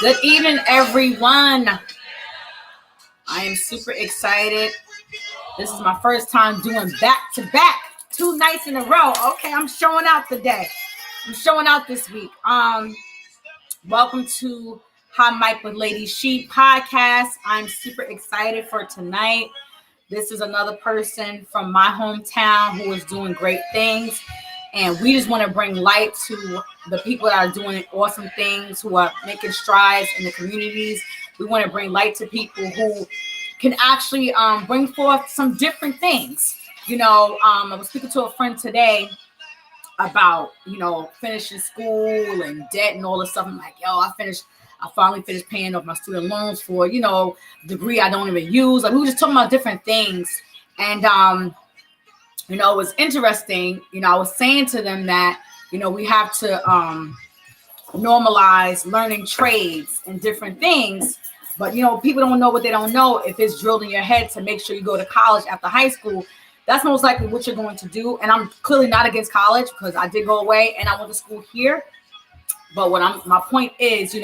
Good evening, everyone. I am super excited. This is my first time doing back-to-back 2 nights in a row. Okay, I'm showing out today. I'm showing out this week. Welcome to Hot Mic with Lady She podcast. I'm super excited for tonight. This is another person from my hometown who is doing great things. And we just want to bring light to the people that are doing awesome things, who are making strides in the communities. We want to bring light to people who can actually bring forth some different things. I was speaking to a friend today about, finishing school and debt and all this stuff. I'm like, I finally finished paying off my student loans for, degree I don't even use. Like, we were just talking about different things. And, it was interesting. I was saying to them that, we have to normalize learning trades and different things. But, people don't know what they don't know. If it's drilled in your head to make sure you go to college after high school, that's most likely what you're going to do. And I'm clearly not against college, because I did go away and I went to school here. But my point is,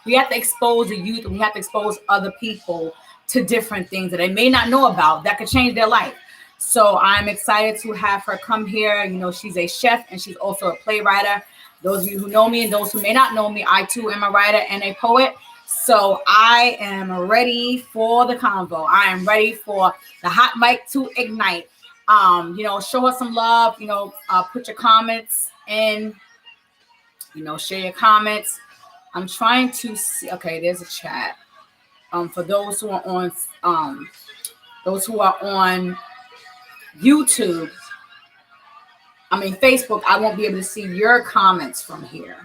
we have to expose the youth, and we have to expose other people to different things that they may not know about that could change their life. So I'm excited to have her come here. She's a chef and she's also a playwright. Those of you who know me and those who may not know me, I too am a writer and a poet. So I am ready for the convo. I am ready for the hot mic to ignite. Show us some love. Put your comments in. Share your comments. I'm trying to see. Okay, there's a chat. For those who are on YouTube, Facebook, I won't be able to see your comments from here.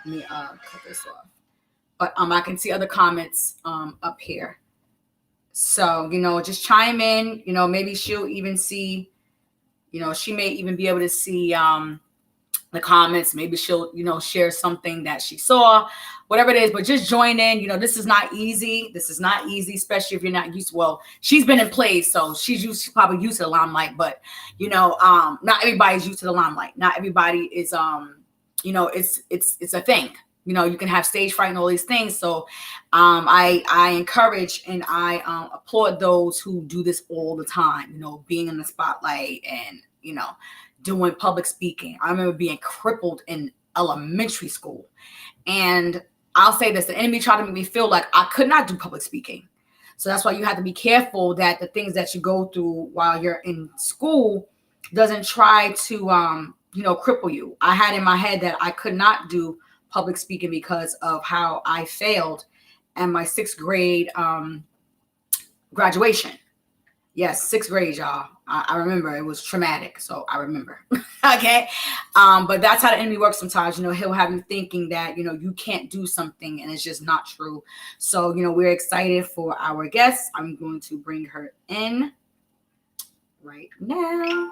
Let me cut this off. But I can see other comments up here. So, just chime in. Maybe she'll even see, she may even be able to see the comments. Maybe she'll share something that she saw, whatever it is. But just join in. This is not easy. Especially if you're not used to. Well, she's been in plays, so she's probably used to the limelight. But not everybody's used to the limelight. Not everybody is. It's a thing. You can have stage fright and all these things. So I encourage and I applaud those who do this all the time. Being in the spotlight and doing public speaking. I remember being crippled in elementary school. And I'll say this, the enemy tried to make me feel like I could not do public speaking. So that's why you have to be careful that the things that you go through while you're in school doesn't try to, cripple you. I had in my head that I could not do public speaking because of how I failed in my 6th grade graduation. Yes, 6th grade, y'all. I remember it was traumatic, so I remember. Okay, but that's how the enemy works sometimes. He'll have you thinking that you can't do something, and it's just not true. So we're excited for our guest. I'm going to bring her in right now.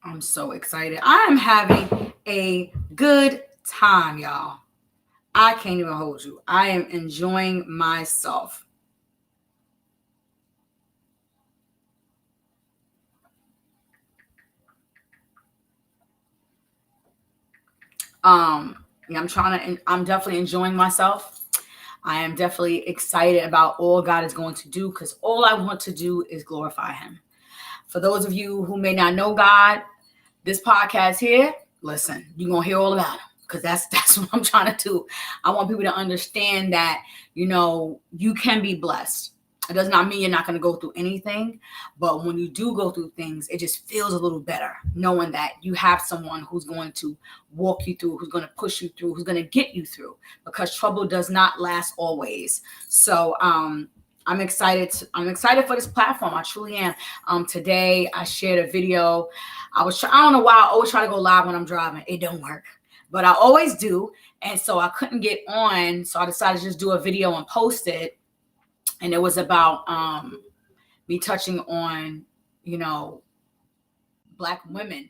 I'm so excited. I am having a good time, y'all. I can't even hold you. I am enjoying myself. I'm definitely enjoying myself. I am definitely excited about all God is going to do, because all I want to do is glorify him. For those of you who may not know God, this podcast here, listen, you're going to hear all about him. Because that's what I'm trying to do. I want people to understand that, you can be blessed. It does not mean you're not going to go through anything. But when you do go through things, it just feels a little better knowing that you have someone who's going to walk you through, who's going to push you through, who's going to get you through. Because trouble does not last always. So I'm excited for this platform. I truly am. Today, I shared a video. I don't know why I always try to go live when I'm driving. It don't work. But I always do. And so I couldn't get on. So I decided to just do a video and post it. And it was about me touching on, Black women,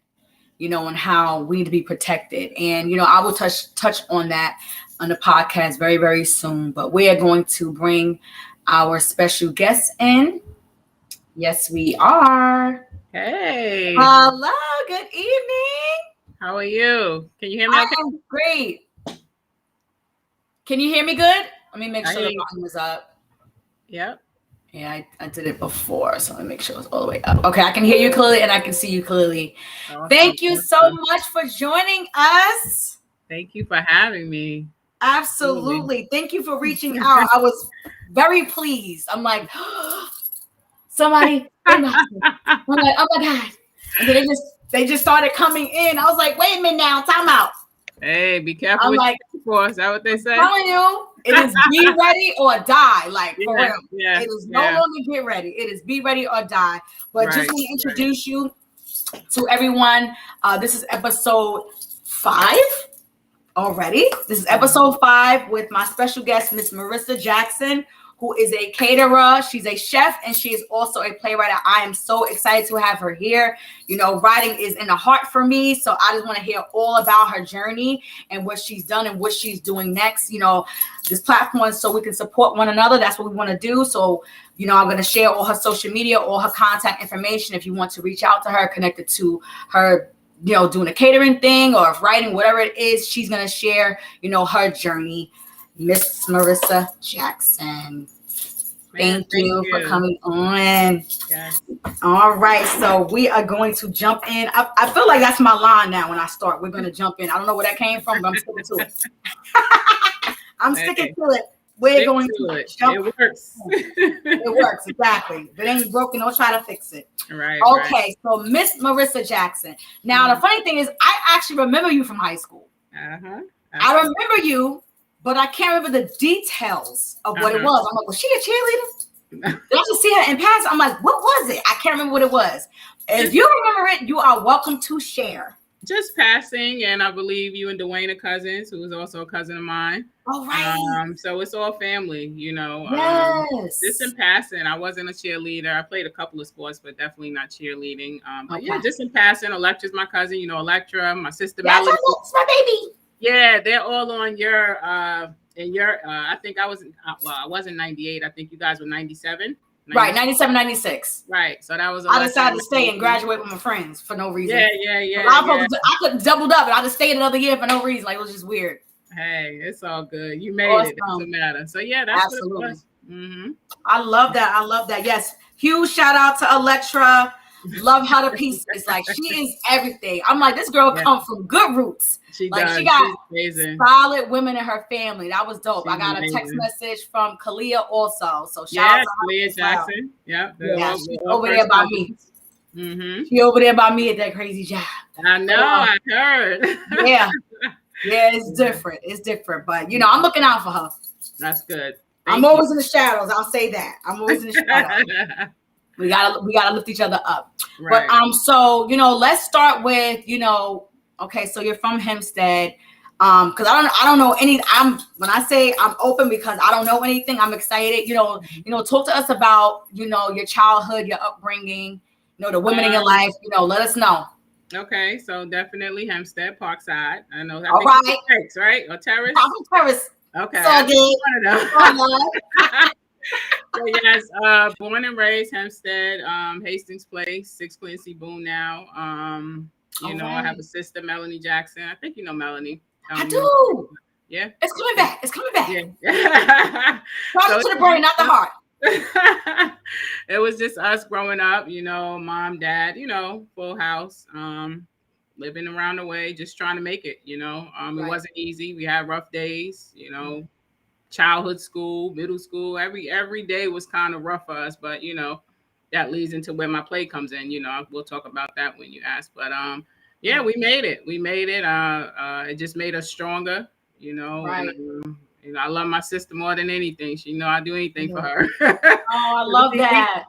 and how we need to be protected. And, I will touch on that on the podcast very, very soon. But we are going to bring our special guest in. Yes, we are. Hey. Hello, Good evening. How are you? Can you hear me okay? I am great. Can you hear me good? Let me make I sure hear the you. volume is up. Yep. Yeah, I did it before, so let me make sure it's all the way up. Okay, I can hear you clearly and I can see you clearly. Awesome. Thank you so much for joining us. Thank you for having me. Absolutely. Thank you for reaching out. I was very pleased. I'm like, somebody. I'm like, oh my God. And then they just started coming in. I was like, wait a minute now, time out. Hey, be careful I'm what like, you for. Is that what they say? I'm telling you, it is be ready or die. Like, for real. Yeah, It is no longer get ready. It is be ready or die. But just want to introduce you to everyone. This is episode 5 already. This is episode 5 with my special guest, Miss Marissa Jackson, who is a caterer. She's a chef and she is also a playwright. I am so excited to have her here. You know, writing is in the heart for me. So I just want to hear all about her journey and what she's done and what she's doing next. You know, this platform is so we can support one another. That's what we want to do. So, you know, I'm going to share all her social media, all her contact information. If you want to reach out to her, connected to her, you know, doing a catering thing or writing, whatever it is, she's going to share, you know, her journey. Miss Marissa Jackson. Thank you for coming on. Yes. All right. So we are going to jump in. I feel like that's my line now when I start. We're going to jump in. I don't know where that came from, but I'm sticking to it. I'm sticking to it. We're going to jump. It works. It works, exactly. If it ain't broken, don't try to fix it. Right. Okay, so Miss Marissa Jackson. Now, the funny thing is, I actually remember you from high school. I remember you, but I can't remember the details of what it was. I'm like, was she a cheerleader? Did I just see her in passing? I'm like, what was it? I can't remember what it was. If you remember it, you are welcome to share. Just passing, and I believe you and Dwayne are cousins, who is also a cousin of mine. Oh, right. So it's all family, you know. Yes. Just in passing, I wasn't a cheerleader. I played a couple of sports, but definitely not cheerleading. But yeah, just in passing. Electra's my cousin, you know, Electra, my sister Melody. That's my baby. Yeah, they're all on your I think I was I wasn't 98. I think you guys were 97. Right, 97, 96. Right. So that was I decided to stay and graduate with my friends for no reason. Yeah. I could doubled up and I just stayed another year for no reason. Like, it was just weird. Hey, it's all good. You made it. It doesn't matter. So yeah, that's absolutely what it was. Mm-hmm. I love that. Yes. Huge shout out to Electra. Love her to pieces. Like, she is everything. I'm like, this girl come from good roots. She got solid women in her family. That was dope. I got a text message from Kalia also. So shout out to Marissa Jackson. Yeah, she's over there by me. Mm-hmm. She over there by me at that crazy job. I know. I heard. Yeah, it's different. It's different, but you know, I'm looking out for her. That's good. I'm always in the shadows. I'll say that. I'm always in the shadows. We gotta lift each other up. Right. But so you know, let's start with, you know, okay, so you're from Hempstead. Because I don't know any. When I say I'm open because I don't know anything, I'm excited. You know, talk to us about, you know, your childhood, your upbringing, you know, the women in your life. You know, let us know. Okay, so definitely Hempstead, Parkside. I know. All right. Terrace, right? Or Terrace? Terrace. Okay. So So yes, born and raised Hempstead, Hastings Place, 6 Clancy Boone now. You know, I have a sister, Melanie Jackson. I think you know Melanie. I do. Yeah. It's coming back. It's coming back. Yeah. So, to the brain, not the heart. It was just us growing up, you know, mom, dad, you know, full house, living around the way, just trying to make it, you know. It wasn't easy. We had rough days, you know. Childhood school, middle school, every day was kind of rough for us, but you know, that leads into where my play comes in. You know, we'll talk about that when you ask. But yeah, we made it. It just made us stronger, you know. Right. And, you know, I love my sister more than anything. She know I'd do anything for her. Oh, I love that.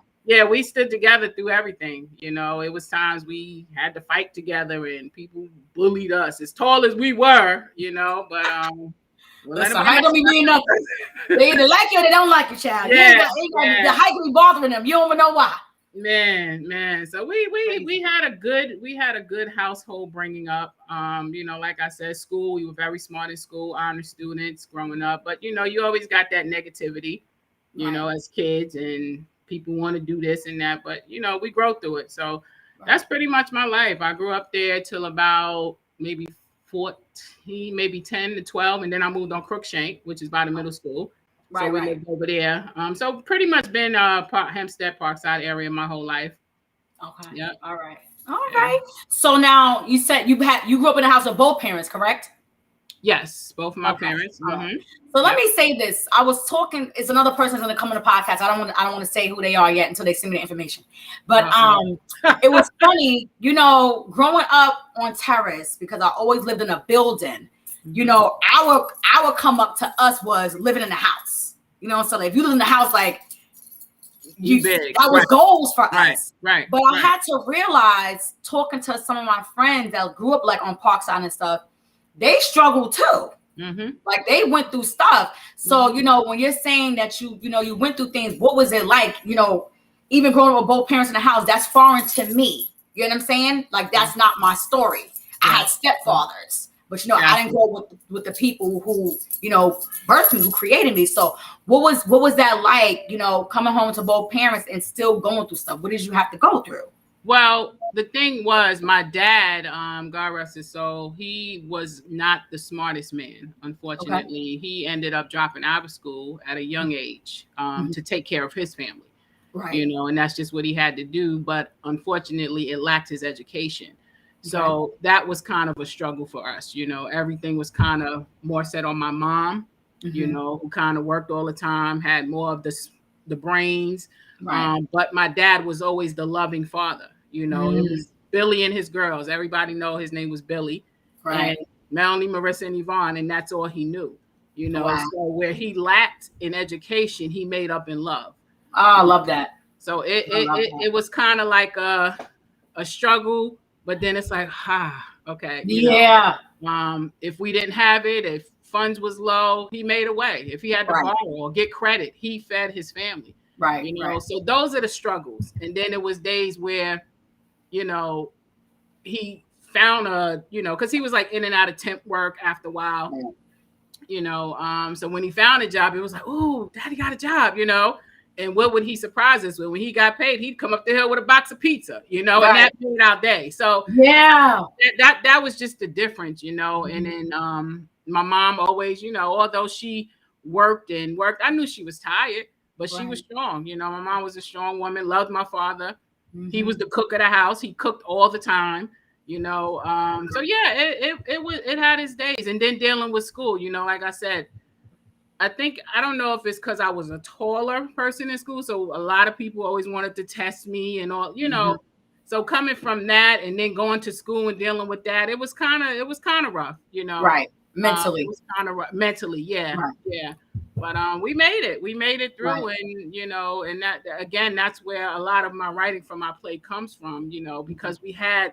We stood together through everything. You know, it was times we had to fight together and people bullied us as tall as we were, you know, but listen, height don't be mean nothing. They either like you or they don't like you, child. Yeah, the height can be bothering them. You don't even know why. Man. So we had a good household bringing up. You know, like I said, school. We were very smart in school, honor students growing up. But you know, you always got that negativity, you know, as kids, and people want to do this and that. But you know, we grow through it. So That's pretty much my life. I grew up there till about maybe 14, maybe 10 to 12. And then I moved on Crookshank, which is by the middle school. So we lived over there. So pretty much been Hempstead, Parkside area my whole life. Okay. Yeah. All right. So now you said you grew up in a house of both parents, correct? Yes, both of my parents. Mm-hmm. So let me say this. I was talking. It's another person going to come on the podcast. I don't want to say who they are yet until they send me the information. But it was funny, growing up on terrace, because I always lived in a building. Our come up to us was living in the house. So like, if you live in the house, like that was goals for us. Right. But I had to realize, talking to some of my friends that grew up like on Parkside and stuff, they struggled too. Mm-hmm. Like they went through stuff. So, when you're saying that you went through things, what was it like? Even growing up with both parents in the house, that's foreign to me. You know what I'm saying? Like, that's not my story. I had stepfathers, but I didn't grow up with the people who, birthed me, who created me. So what was that like, coming home to both parents and still going through stuff? What did you have to go through? Well, the thing was, my dad, God rest his soul, he was not the smartest man, unfortunately. Okay. He ended up dropping out of school at a young age to take care of his family. Right. And that's just what he had to do. But unfortunately, it lacked his education. So that was kind of a struggle for us. Everything was kind of more set on my mom, who kind of worked all the time, had more of the brains. Right. But my dad was always the loving father. It was Billy and his girls. Everybody know his name was Billy. Right. And Melanie, Marissa, and Yvonne, and that's all he knew. So where he lacked in education, he made up in love. Oh, I love that. So it was kind of like a struggle, but then it's like, okay. If we didn't have it, if funds was low, he made a way. If he had to borrow or get credit, he fed his family. Right. So those are the struggles. And then it was days where, he found because he was like in and out of temp work after a while, so when he found a job, it was like, "Ooh, daddy got a job," and what would he surprise us with? When he got paid, he'd come up the hill with a box of pizza, and that made our day. So that was just the difference, and then my mom always, although she worked, I knew she was tired, but she was strong. My mom was a strong woman, loved my father. He was the cook of the house. He cooked all the time, so yeah, it had its days. And then dealing with school, like I said, I don't know if it's because I was a taller person in school. So a lot of people always wanted to test me and all, so coming from that and then going to school and dealing with that, it was kind of rough, Right. Mentally. It was kind of rough. Mentally. Yeah. Right. Yeah. But we made it through. Right. And, and that, again, that's where a lot of my writing from my play comes from, because we had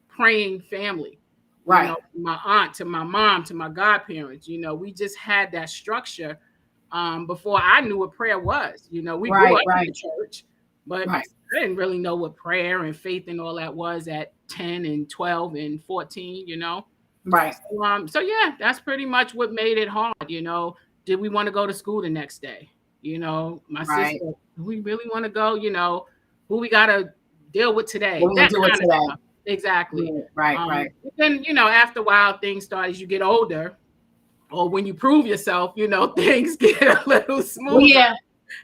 praying family, right? My aunt, to my mom, to my godparents, we just had that structure before I knew what prayer was. We grew up in the church, but I didn't really know what prayer and faith and all that was at 10 and 12 and 14, Right. So yeah, that's pretty much what made it hard, Did we want to go to school the next day? My sister, do we really want to go? Who we got to deal with today? What we do with today? Exactly. Yeah, right. Then, after a while, things start as you get older, or when you prove yourself, things get a little smoother. Well, yeah.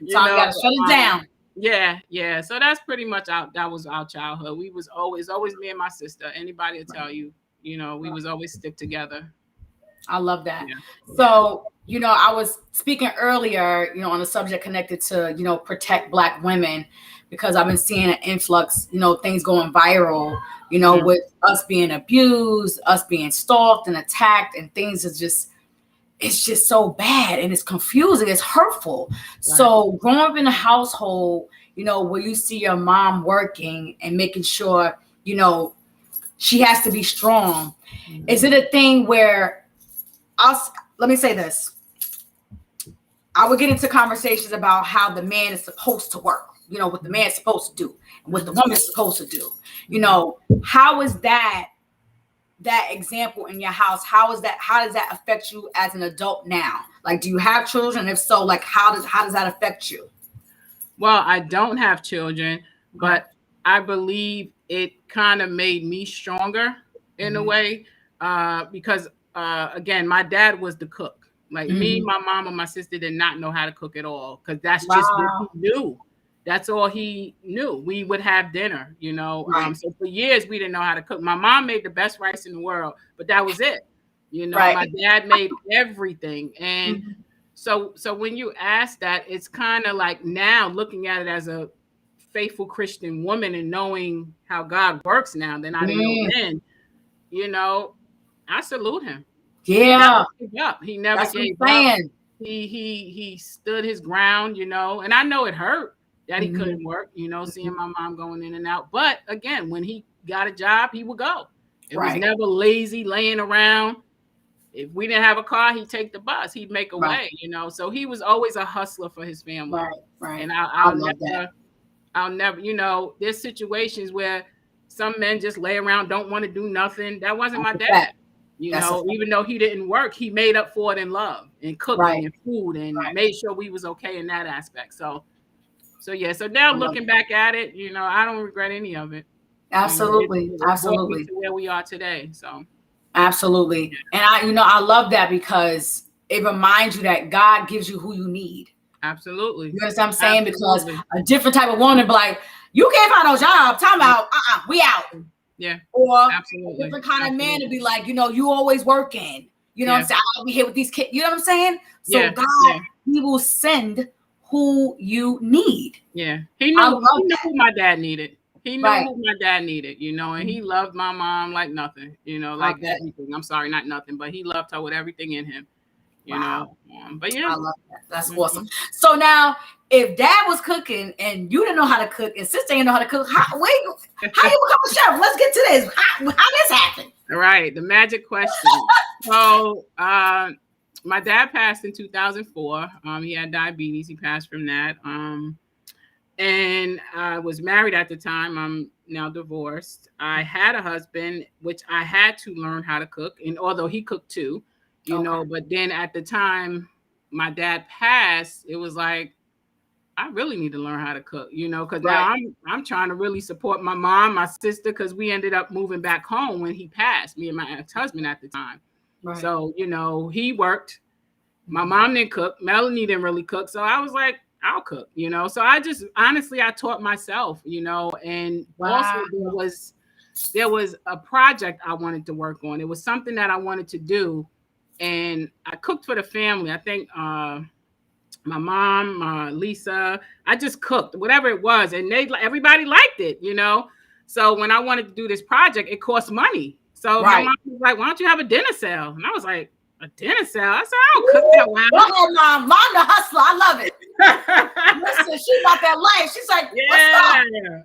So I got to shut it down. Yeah. So that's pretty much that was our childhood. We was always me and my sister. Anybody will tell you, we was always stick together. I love that. Yeah. So, I was speaking earlier, on a subject connected to, protect Black women, because I've been seeing an influx, things going viral, with us being abused, us being stalked and attacked, and things is it's just so bad, and it's confusing, it's hurtful. Right. So growing up in a household, where you see your mom working and making sure, she has to be strong. Mm-hmm. Is it a thing where let me say this. I would get into conversations about how the man is supposed to work, what the man's supposed to do and what the woman's supposed to do. How is that example in your house? How does that affect you as an adult now? Like, do you have children? If so, like, how does that affect you? Well, I don't have children, but I believe it kind of made me stronger in a way, because again, my dad was the cook. Like me, my mom, and my sister did not know how to cook at all, because that's just what he knew. That's all he knew. We would have dinner, you know. So for years we didn't know how to cook. My mom made the best rice in the world, but that was it. You know, my dad made everything. And so when you ask that, it's kind of like now looking at it as a faithful Christian woman and knowing how God works now than I didn't know then, you know, I salute him. Yeah. He never gave up. He stood his ground, you know, and I know it hurt that he couldn't work, you know, seeing my mom going in and out. But again, when he got a job, he would go. It was never lazy laying around. If we didn't have a car, he'd take the bus. He'd make a way, you know. So he was always a hustler for his family. And I'll never, you know, there's situations where some men just lay around, don't want to do nothing. That wasn't my dad. You know, even though he didn't work, he made up for it in love and cooking and food and made sure we was okay in that aspect. So yeah. So now looking back at it, you know, I don't regret any of it. Absolutely. You know, absolutely. To where we are today. So absolutely. And I love that because it reminds you that God gives you who you need. Absolutely. You understand what I'm saying? Because a different type of woman be like, you can't find no job. Time out. We out. Yeah. Or a different kind of man to be like, you know, you always working. You know what I'm saying? I'll be here with these kids. You know what I'm saying? So God, he will send who you need. Yeah. He knew who my dad needed. He knew who my dad needed, you know, and he loved my mom like nothing, you know, like everything. I'm sorry, not nothing, but he loved her with everything in him. You know, but yeah, I love that. That's awesome. So now, if dad was cooking and you didn't know how to cook, and sister didn't know how to cook, how you become a chef? Let's get to this. How this happened? All right, the magic question. So, my dad passed in 2004. He had diabetes. He passed from that. And I was married at the time. I'm now divorced. I had a husband, which I had to learn how to cook, and although he cooked too. You know, but then at the time my dad passed, it was like, I really need to learn how to cook, you know, because now I'm trying to really support my mom, my sister, because we ended up moving back home when he passed, me and my ex-husband at the time. So, you know, he worked. My mom didn't cook. Melanie didn't really cook. So I was like, I'll cook, you know. So I just, honestly, I taught myself, you know, and also there was a project I wanted to work on. It was something that I wanted to do. And I cooked for the family. I think my mom, Lisa, I just cooked whatever it was, and everybody liked it, you know. So when I wanted to do this project, it cost money. So my mom was like, "Why don't you have a dinner sale?" And I was like, "A dinner sale?" I said, "I don't cook that well." Go ahead, mom the hustler. I love it. Listen, she got that life. She's like,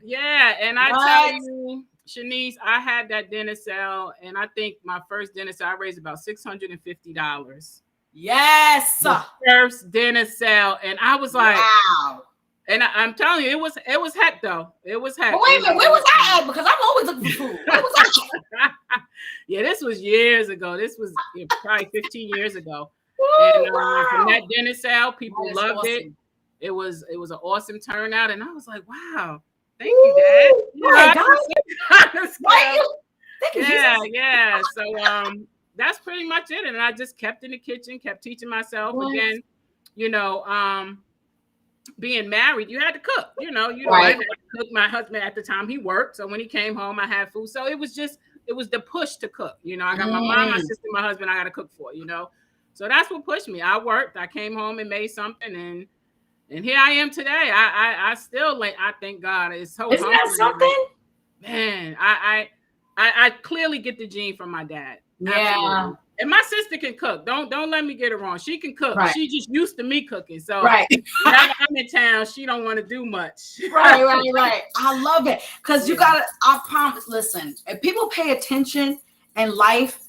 yeah. And I tell you, Shanice, I had that dinner sale, and I think my first dinner sale, I raised about $650. Yes. The first dinner sale, and I was like, wow. And I'm telling you, it was heck though. It was heck. But wait a minute, where was I at? Because I'm always looking for food. Where was I at? Yeah, this was years ago. This was probably 15 years ago. And from that dinner sale, people loved it. It was an awesome turnout, and I was like, wow. Thank you, Dad. Thank you, yeah. So that's pretty much it. And I just kept in the kitchen, kept teaching myself. Again, you know, being married, you had to cook. You know, I had to cook. My husband at the time, he worked. So when he came home, I had food. So it was the push to cook. You know, I got my mom, my sister, my husband, I got to cook for, you know. So that's what pushed me. I worked. I came home and made something, and here I am today. I still I thank God. It's so isn't that something? Man, I clearly get the gene from my dad. Yeah. Absolutely. And my sister can cook. Don't let me get it wrong. She can cook. Right. She just used to me cooking. So whenever I'm in town, she don't want to do much. Right. I love it. Because you gotta, I promise, listen, if people pay attention in life,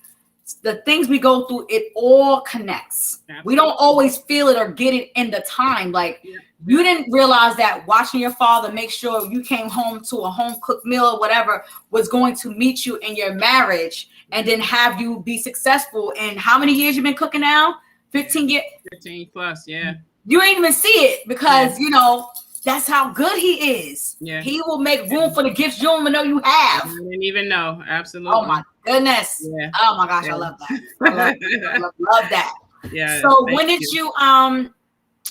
the things we go through, it all connects. Absolutely. We don't always feel it or get it in the time. Like you didn't realize that watching your father make sure you came home to a home cooked meal or whatever was going to meet you in your marriage and then have you be successful. And how many years you've been cooking now? 15 years? 15 plus, yeah. You ain't even see it because, you know, That's how good he is. Yeah. He will make room for the gifts you don't even know you have. I didn't even know. Absolutely. Oh my goodness. Yeah. Oh my gosh, Yeah. I love that. Love that. Yeah. So when did you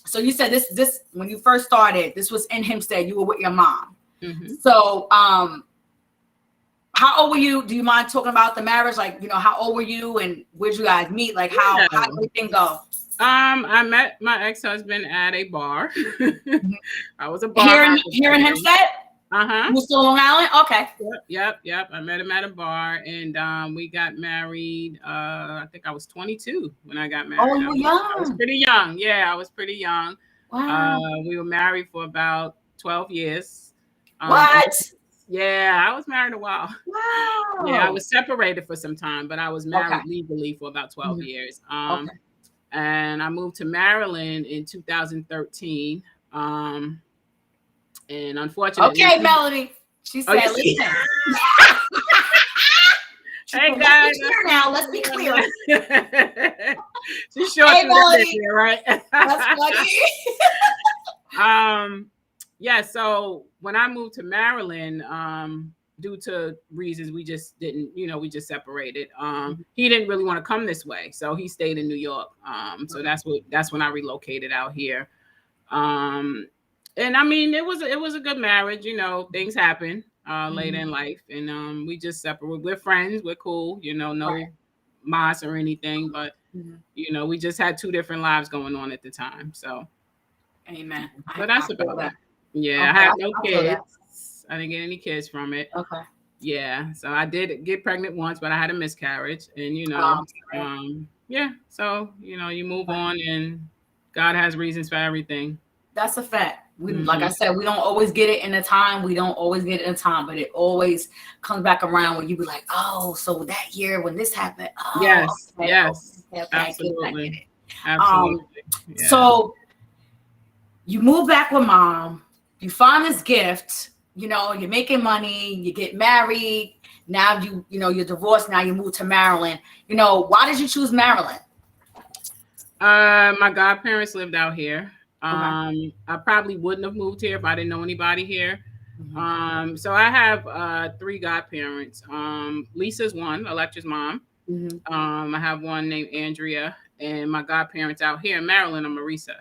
so you said this when you first started, this was in Hempstead, you were with your mom. Mm-hmm. So how old were you? Do you mind talking about the marriage? Like, you know, how old were you and where'd you guys meet? Like how did everything go? I met my ex-husband at a bar. I was a bar here in Hempstead? Uh-huh. You still Long Island? Okay. Yep. I met him at a bar, and we got married. I think I was 22 when I got married. Oh, you were young. I was pretty young. Yeah, I was pretty young. Wow. We were married for about 12 years. What? Yeah, I was married a while. Wow. Yeah, I was separated for some time, but I was married legally for about 12 years. And I moved to Maryland in 2013. And unfortunately, okay, Melody. She said, "Listen." Hey guys, now let's be clear. She's short. Hey, Melody. Right? That's funny. Yeah. So when I moved to Maryland, due to reasons we just didn't, we just separated. He didn't really want to come this way, so he stayed in New York. So that's when I relocated out here. And I mean, it was a good marriage. Things happen later in life, and we just separated. We're friends. We're cool. No mas or anything, but we just had two different lives going on at the time. So, amen. But that's about that. Yeah, I have no kids. I didn't get any kids from it. Okay. Yeah, so I did get pregnant once, but I had a miscarriage, and yeah. So you move on, and God has reasons for everything. That's a fact. We, like I said, we don't always get it in the time. We don't always get it in time, but it always comes back around when you be like, oh, so that year when this happened. Oh, yes, okay, yes, okay, absolutely. Absolutely. Yeah. So you move back with mom. You find this gift. You're making money. You get married. Now you're divorced. Now you move to Maryland. Why did you choose Maryland? My godparents lived out here. I probably wouldn't have moved here if I didn't know anybody here. So I have 3 godparents. Lisa's one, Electra's mom. I have one named Andrea, and my godparents out here in Maryland are Marissa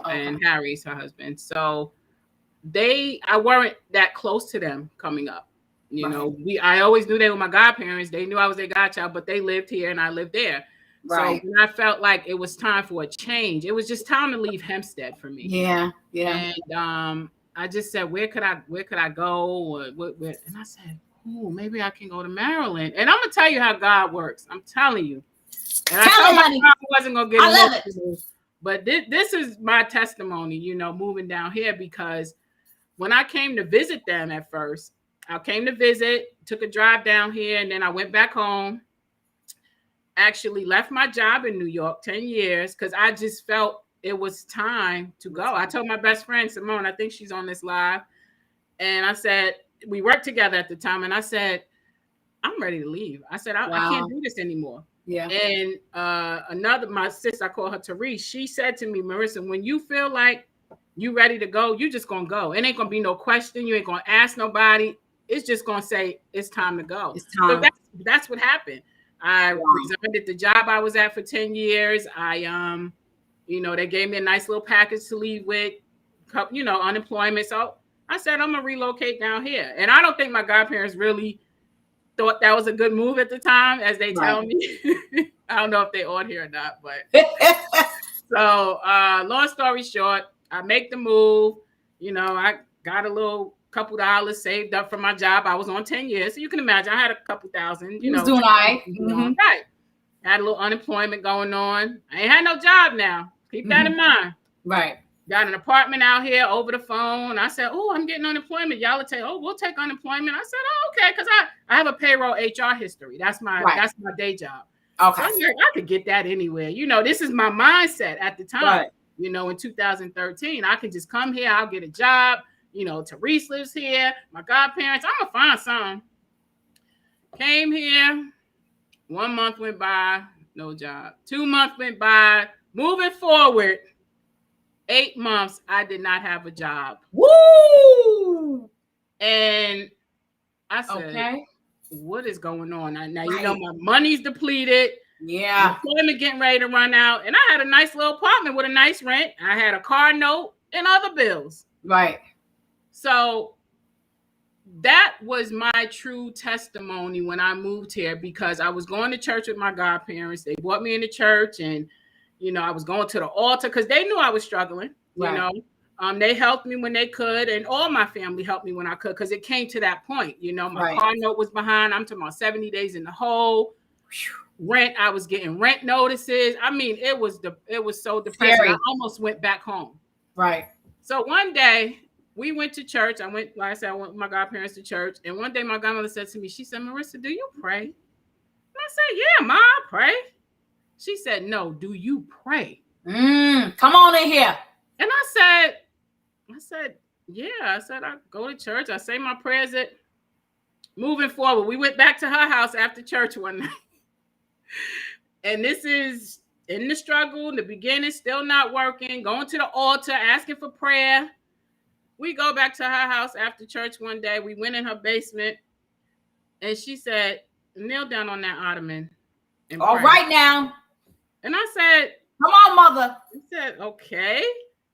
and Harry's her husband. So I weren't that close to them coming up. I always knew they were my godparents. They knew I was their godchild, but they lived here and I lived there. Right. So when I felt like it was time for a change, it was just time to leave Hempstead for me. Yeah. And I just said, where could I go? And I said, oh, maybe I can go to Maryland. And I'm gonna tell you how God works. I'm telling you. And I told my God I wasn't gonna get emotional, but this is my testimony, moving down here, because when I came to visit them at first, I came to visit, took a drive down here, and then I went back home. Actually left my job in New York 10 years because I just felt it was time to go. I told my best friend, Simone, I think she's on this live. And I said, we worked together at the time. And I said, I'm ready to leave. I said, I can't do this anymore. Yeah. And my sister, I call her Therese, she said to me, Marissa, when you feel like you ready to go, you just gonna go. It ain't gonna be no question. You ain't gonna ask nobody. It's just gonna say, it's time to go. It's time. So that's what happened. I resigned at the job I was at for 10 years. They gave me a nice little package to leave with, unemployment. So I said, I'm going to relocate down here. And I don't think my godparents really thought that was a good move at the time, as they tell me. I don't know if they're on here or not, but. So long story short, I make the move. I got a little couple dollars saved up from my job. I was on 10 years. So you can imagine I had a couple thousand, you was doing all right. Right. Had a little unemployment going on. I ain't had no job now. Keep that in mind. Right. Got an apartment out here over the phone. I said, oh, I'm getting unemployment. Y'all will say, oh, we'll take unemployment. I said, oh, okay. Because I have a payroll HR history. That's my day job. Okay. So I could get that anywhere. This is my mindset at the time. Right. In 2013, I can just come here. I'll get a job. Therese lives here. My godparents, I'm going to find some. Came here. 1 month went by, no job. 2 months went by. Moving forward, 8 months, I did not have a job. Woo! And I said, Okay. what is going on? Now, you know, my money's depleted. Yeah. Employment getting ready to run out. And I had a nice little apartment with a nice rent. I had a car note and other bills. Right. So that was my true testimony when I moved here, because I was going to church with my godparents. They brought me into church, and, you know, I was going to the altar because they knew I was struggling, you know. They helped me when they could, and all my family helped me when I could, because it came to that point. You know, my car note was behind. I'm talking about 70 days in the hole. Rent, I was getting rent notices. I mean, it was so depressing. Scary. I almost went back home. Right. So one day we went to church. I went with my godparents to church. And one day my godmother said to me, she said, Marissa, do you pray? And I said, yeah, Ma, I pray. She said, no, do you pray? Come on in here. And I said, yeah. I said, I go to church. I say my prayers. Moving forward, we went back to her house after church one night. And this is in the struggle, in the beginning, still not working, going to the altar, asking for prayer. We go back to her house after church one day. We went in her basement, and she said, kneel down on that ottoman and pray. All right now. And I said, come on, mother. I said, okay.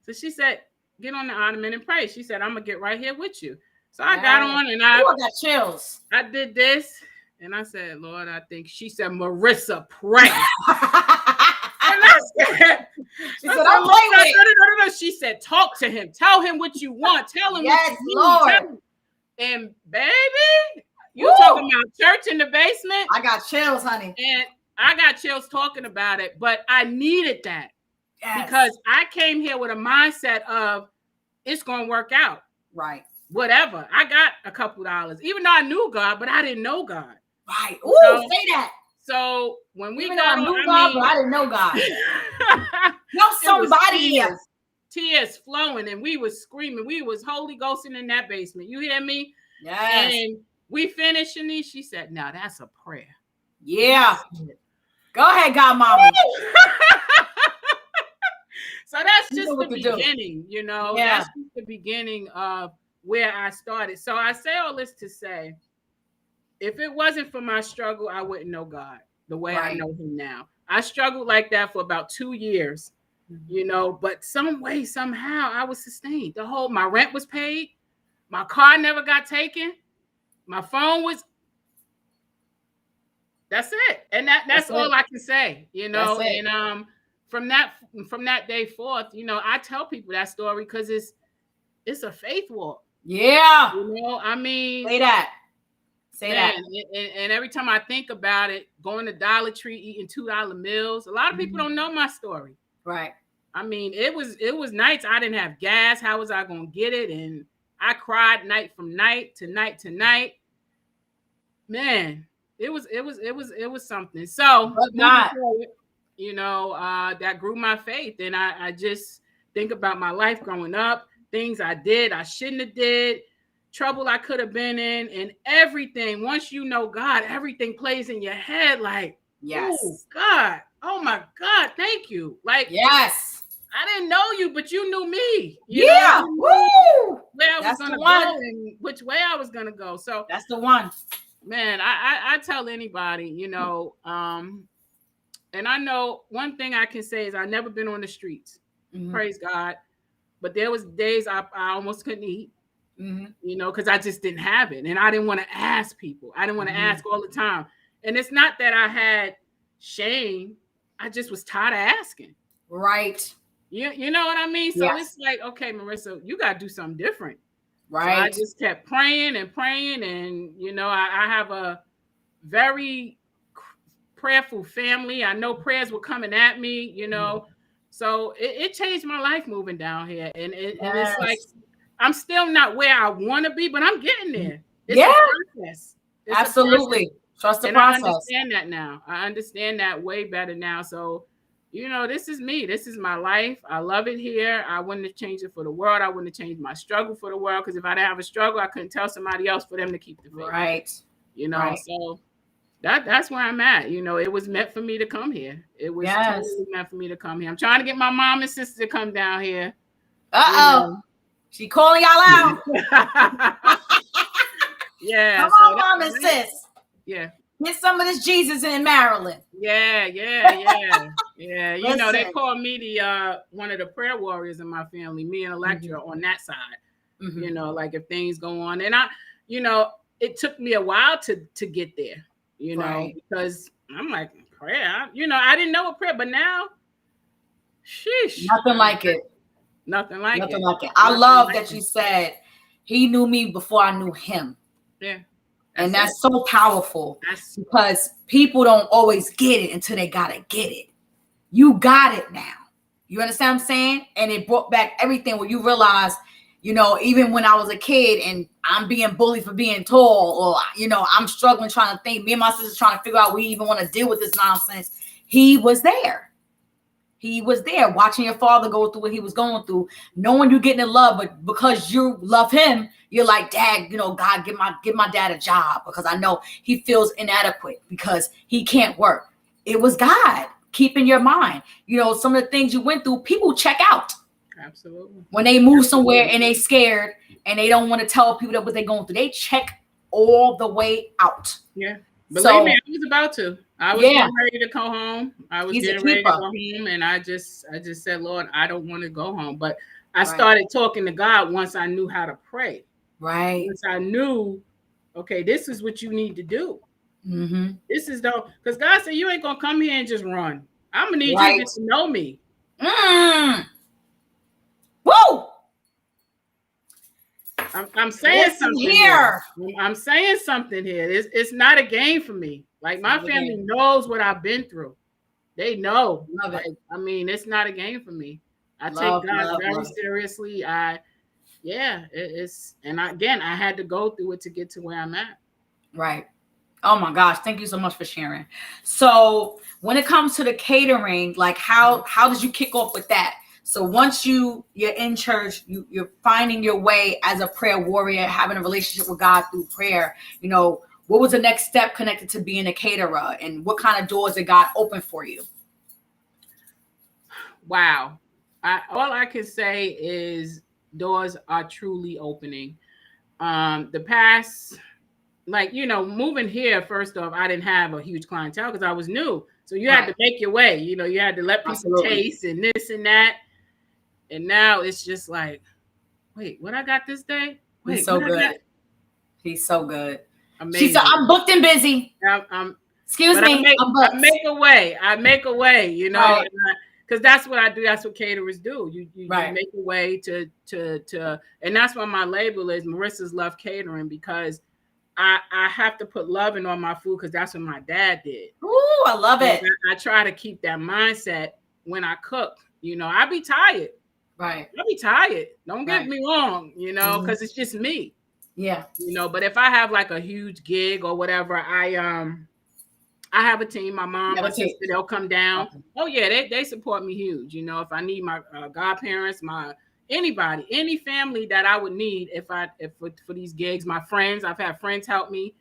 So she said, get on the ottoman and pray. She said, I'm going to get right here with you. So I got on, and I got chills. I did this, and I said, Lord, I think, she said, Marissa, pray. She said, I'm playing. No. She said, talk to him. Tell him what you want. Tell him what you Lord. Need. And baby, you talking about church in the basement? I got chills, honey. And I got chills talking about it, but I needed that because I came here with a mindset of it's going to work out. Right. Whatever. I got a couple dollars, even though I knew God, but I didn't know God. Right. Ooh, say that. So when we even got though I knew God, but I didn't know God. No, somebody. Tears flowing, and we was screaming. We was Holy Ghosting in that basement. You hear me? Yes. And we finished, and she said, now that's a prayer. Yeah. Go ahead, Godmama. So that's just the beginning, you know. Yeah. That's just the beginning of where I started. So I say all this to say, if it wasn't for my struggle, I wouldn't know God the way I know him now. I struggled like that for about 2 years, you know, but some way, somehow I was sustained. My rent was paid. My car never got taken. My phone was, that's it. And that's all I can say, you know. And from that day forth, you know, I tell people that story because it's a faith walk. Yeah. You know, I mean, Say that. And every time I think about it, going to Dollar Tree, eating $2 meals, a lot of people don't know my story. Right. I mean, it was nights I didn't have gas. How was I going to get it? And I cried night from night to night to night. Man, it was something. So, forward, you know, that grew my faith. And I just think about my life growing up, things I did, I shouldn't have did. Trouble I could have been in, and everything. Once you know God, everything plays in your head like, yes, oh God, oh my God, thank you. Like, yes, I didn't know you, but you knew me. You know, woo! Where I was gonna go and which way I was gonna go. So that's the one. Man, I tell anybody, you know, and I know one thing I can say is I've never been on the streets. Praise God. But there was days I almost couldn't eat. You know, because I just didn't have it. And I didn't want to ask people. I didn't want to ask all the time. And it's not that I had shame. I just was tired of asking. Right. You know what I mean? So it's like, okay, Marissa, you got to do something different. Right. So I just kept praying. And, you know, I have a very prayerful family. I know prayers were coming at me, you know. So it changed my life moving down here. And it's like, I'm still not where I want to be, but I'm getting there. It's a process. Absolutely. Trust the process. I understand that now. I understand that way better now. So, you know, this is me. This is my life. I love it here. I wouldn't have changed it for the world. I wouldn't have changed my struggle for the world, because if I didn't have a struggle, I couldn't tell somebody else for them to keep the faith. Right. You know, so that's where I'm at. You know, it was meant for me to come here. It was totally meant for me to come here. I'm trying to get my mom and sister to come down here. She calling y'all out. Yeah. Come on, mom and sis. Yeah. Get some of this Jesus in Maryland. Yeah. You know, they call me the one of the prayer warriors in my family, me and Electra on that side. You know, like if things go on. And it took me a while to get there, you know, because I'm like, prayer. I didn't know what prayer, but now, sheesh. Nothing like it. Nothing like it. I love that you said he knew me before I knew him. Yeah. And that's so powerful because people don't always get it until they gotta get it. You got it now. You understand what I'm saying? And it brought back everything where you realize, even when I was a kid and I'm being bullied for being tall, or, I'm struggling trying to think, me and my sister trying to figure out we even want to deal with this nonsense. He was there. He was there watching your father go through what he was going through, knowing you're getting in love, but because you love him, you're like, Dad, God, give my dad a job because I know he feels inadequate because he can't work. It was God keeping your mind. Some of the things you went through, people check out. Absolutely. When they move somewhere and they scared and they don't want to tell people that what they're going through, they check all the way out. Yeah. Believe me, I was about to. I was getting ready to go home. And I just said, Lord, I don't want to go home. But I started talking to God once I knew how to pray. Right. Once I knew, okay, this is what you need to do. Mm-hmm. This is because God said you ain't gonna come here and just run. I'm gonna need you to get to know me. Woo! I'm saying something here. I'm saying something here. It's not a game for me. Like my family knows what I've been through. They know. I mean, it's not a game for me. I take God very seriously. It's and I had to go through it to get to where I'm at. Right. Oh my gosh, thank you so much for sharing. So when it comes to the catering, like how did you kick off with that? So once you're in church, you're finding your way as a prayer warrior, having a relationship with God through prayer. What was the next step connected to being a caterer, and what kind of doors did God open for you? Wow. All I can say is doors are truly opening. The past, moving here, first off, I didn't have a huge clientele because I was new. So you had to make your way. You had to let people taste and this and that. And now it's just like, wait, what I got this day? Wait, he's so good. He's so good. Amazing. She said, I'm booked and busy. Excuse me. I make a way. Because that's what I do. That's what caterers do. You make a way to, and that's why my label is Marissa's Love Catering, because I have to put loving on my food because that's what my dad did. Ooh, I love it. I try to keep that mindset when I cook. I be tired. Right. I'll be tired. Don't get me wrong, because it's just me. Yeah. But if I have like a huge gig or whatever, I have a team. My mom, my sister, they'll come down. Okay. Oh yeah, they support me huge. If I need my godparents, anybody, any family that I would need if for these gigs, my friends, I've had friends help me.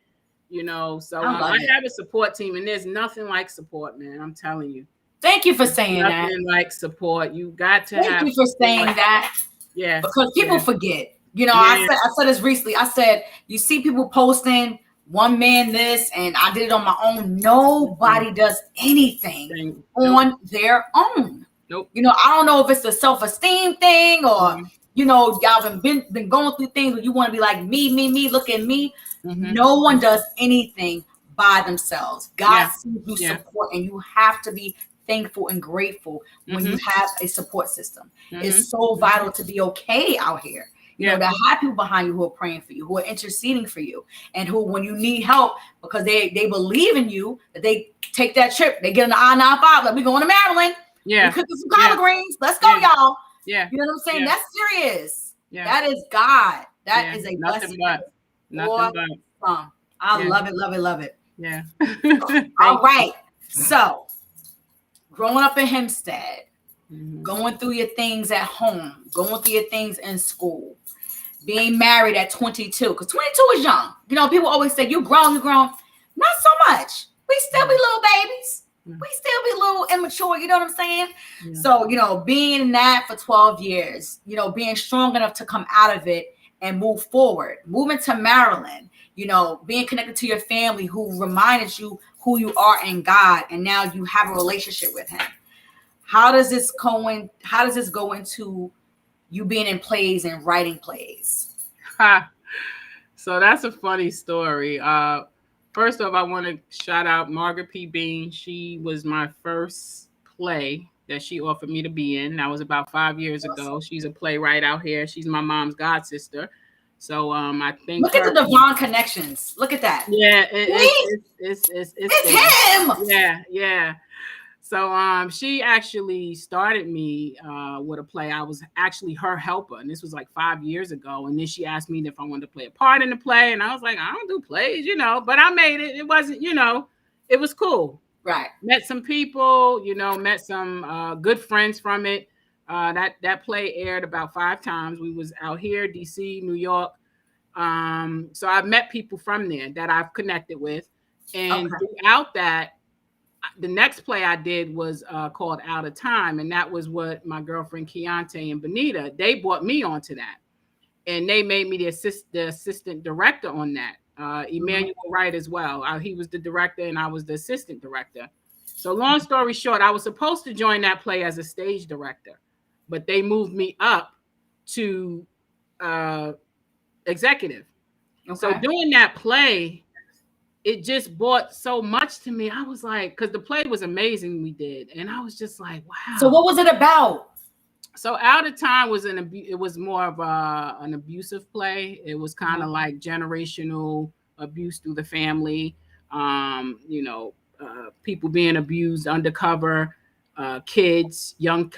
So I have a support team, and there's nothing like support, man. I'm telling you. Thank you for saying that. Nothing like support. You got to Thank you for saying that. Yeah. Because people forget. I said this recently. I said, you see people posting one man this, and I did it on my own. Nobody does anything on their own. Nope. I don't know if it's a self-esteem thing or, y'all have been going through things where you want to be like, me, look at me. Mm-hmm. No one does anything by themselves. God sees you support, and you have to be thankful and grateful when you have a support system. It's so vital to be okay out here. To have people behind you who are praying for you, who are interceding for you, and who, when you need help, because they believe in you, that they take that trip, they get on the I-95, like, we going to Maryland. Yeah. We cooking some collard greens. Let's go, y'all. Yeah. You know what I'm saying? That's serious. Yeah. That is God. That is a nothing blessing. Nothing but. I love it, love it, love it. Yeah. All right. So, growing up in Hempstead, going through your things at home, going through your things in school, being married at 22, because 22 is young. People always say, you grown. Not so much. We still be little babies. we still be a little immature, you know what I'm saying? Yeah. So, being in that for 12 years, being strong enough to come out of it and move forward, moving to Maryland, being connected to your family who reminded you who you are in God, and now you have a relationship with him. How does this go into you being in plays and writing plays? So that's a funny story. First off, I want to shout out Margaret P. Bean. She was my first play that she offered me to be in. That was about 5 years ago. She's a playwright out here. She's my mom's god sister. So I think look at the divine connections. Look at that. Yeah, it's him. Yeah. So she actually started me with a play. I was actually her helper, and this was like 5 years ago. And then she asked me if I wanted to play a part in the play, and I was like, I don't do plays, but I made it. It wasn't, it was cool. Right. Met some people, met some good friends from it. That play aired about 5 times. We was out here, DC, New York. So I've met people from there that I've connected with, and throughout that, the next play I did was called Out of Time, and that was what my girlfriend Keontae and Benita, they brought me onto that, and they made me the assistant director on that. Emmanuel Wright as well. He was the director, and I was the assistant director. So long story short, I was supposed to join that play as a stage director, but they moved me up to executive. So doing that play, it just brought so much to me. I was like, because the play was amazing we did, and I was just like, wow. So what was it about? So Out of Time was it was more of an abusive play. It was kind of like generational abuse through the family. People being abused undercover, kids, young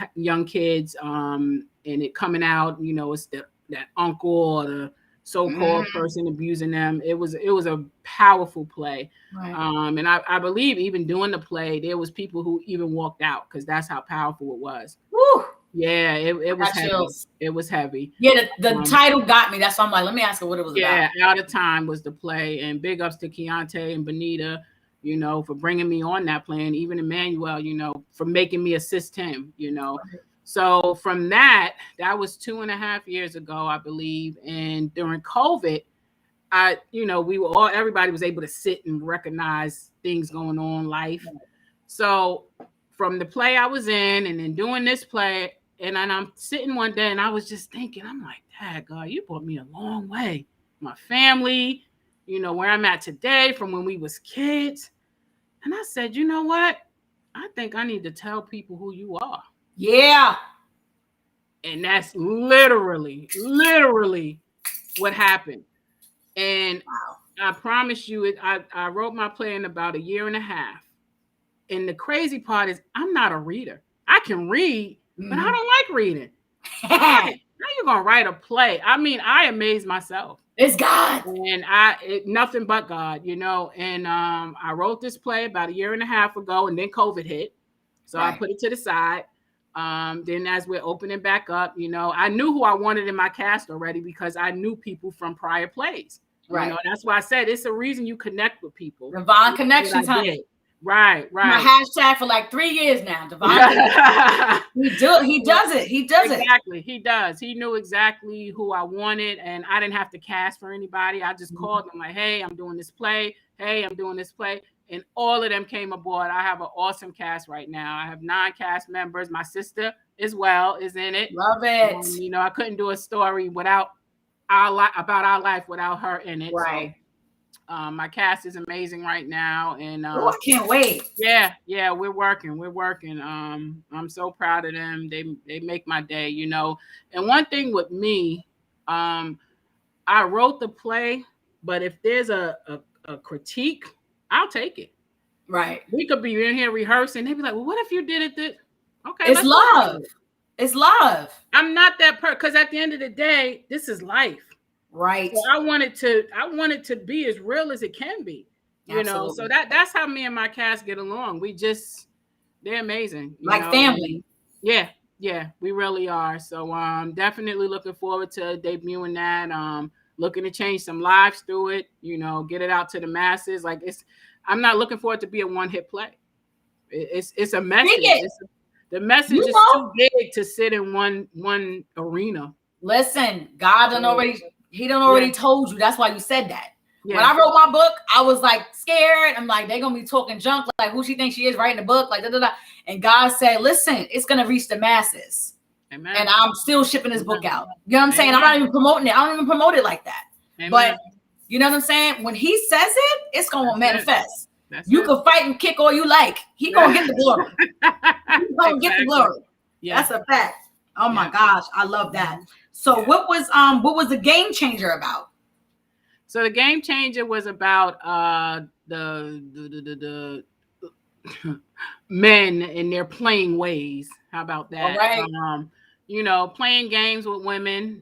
kids, and it coming out. It's that uncle or the so-called person abusing them. It was a powerful play. Right. And I believe even doing the play, there was people who even walked out because that's how powerful it was. Woo. Yeah, it was heavy. Chills. It was heavy. Yeah, the title got me. That's why I'm like, let me ask her what it was about. Yeah, Out of Time was the play, and big ups to Keontae and Benita, for bringing me on that play, and even Emmanuel, for making me assist him, So from that was 2.5 years ago, I believe. And during COVID, everybody was able to sit and recognize things going on in life. So from the play I was in and then doing this play, and then I'm sitting one day and I was just thinking, I'm like, Dad, God, you brought me a long way. My family, where I'm at today from when we was kids. And I said, you know what? I think I need to tell people who you are. Yeah. And that's literally what happened. And I promise you, I wrote my play in about 1.5 years. And the crazy part is I'm not a reader. I can read, but I don't like reading. How you going to write a play? I mean, I amaze myself. It's God. And nothing but God, And I wrote this play about 1.5 years ago, and then COVID hit. So I put it to the side. Then as we're opening back up, I knew who I wanted in my cast already because I knew people from prior plays. Right. That's why I said it's a reason you connect with people. Divine connections, honey. Right. My hashtag for like 3 years now. Divine. He does it. Exactly. He does. He knew exactly who I wanted, and I didn't have to cast for anybody. I just called them like, hey, I'm doing this play. Hey, I'm doing this play. And all of them came aboard. I have an awesome cast right now. I have 9 cast members. My sister as well is in it. Love it. I couldn't do a story about our life without her in it. Right. So, my cast is amazing right now, and I can't wait. Yeah, we're working. I'm so proud of them. They make my day, And one thing with me, I wrote the play, but if there's a critique, I'll take it. Right. We could be in here rehearsing. They'd be like, well, what if you did it this? Okay. It's love. It's love. I'm not that person, because at the end of the day, this is life. Right. So I want it to be as real as it can be. Absolutely. So that's how me and my cast get along. They're amazing. Like family. Yeah, we really are. So definitely looking forward to debuting that. Looking to change some lives through it, get it out to the masses. I'm not looking for it to be a one-hit play. It's a message. The message is too big to sit in one arena. Listen, God done already told you. That's why you said that. Yeah. When I wrote my book, I was like scared. I'm like, they're gonna be talking junk, like who she thinks she is writing the book, like da da da. And God said, listen, it's gonna reach the masses. Amen. And I'm still shipping this book out. You know what I'm saying? I'm not even promoting it. I don't even promote it like that. Amen. But you know what I'm saying? When he says it, it's gonna manifest. You can fight and kick all you like. He gonna get the glory. He's gonna get the glory. Yeah. That's a fact. Oh my gosh, I love that. So what was the Game Changer about? So the Game Changer was about the men in their playing ways. How about that? Right. Playing games with women,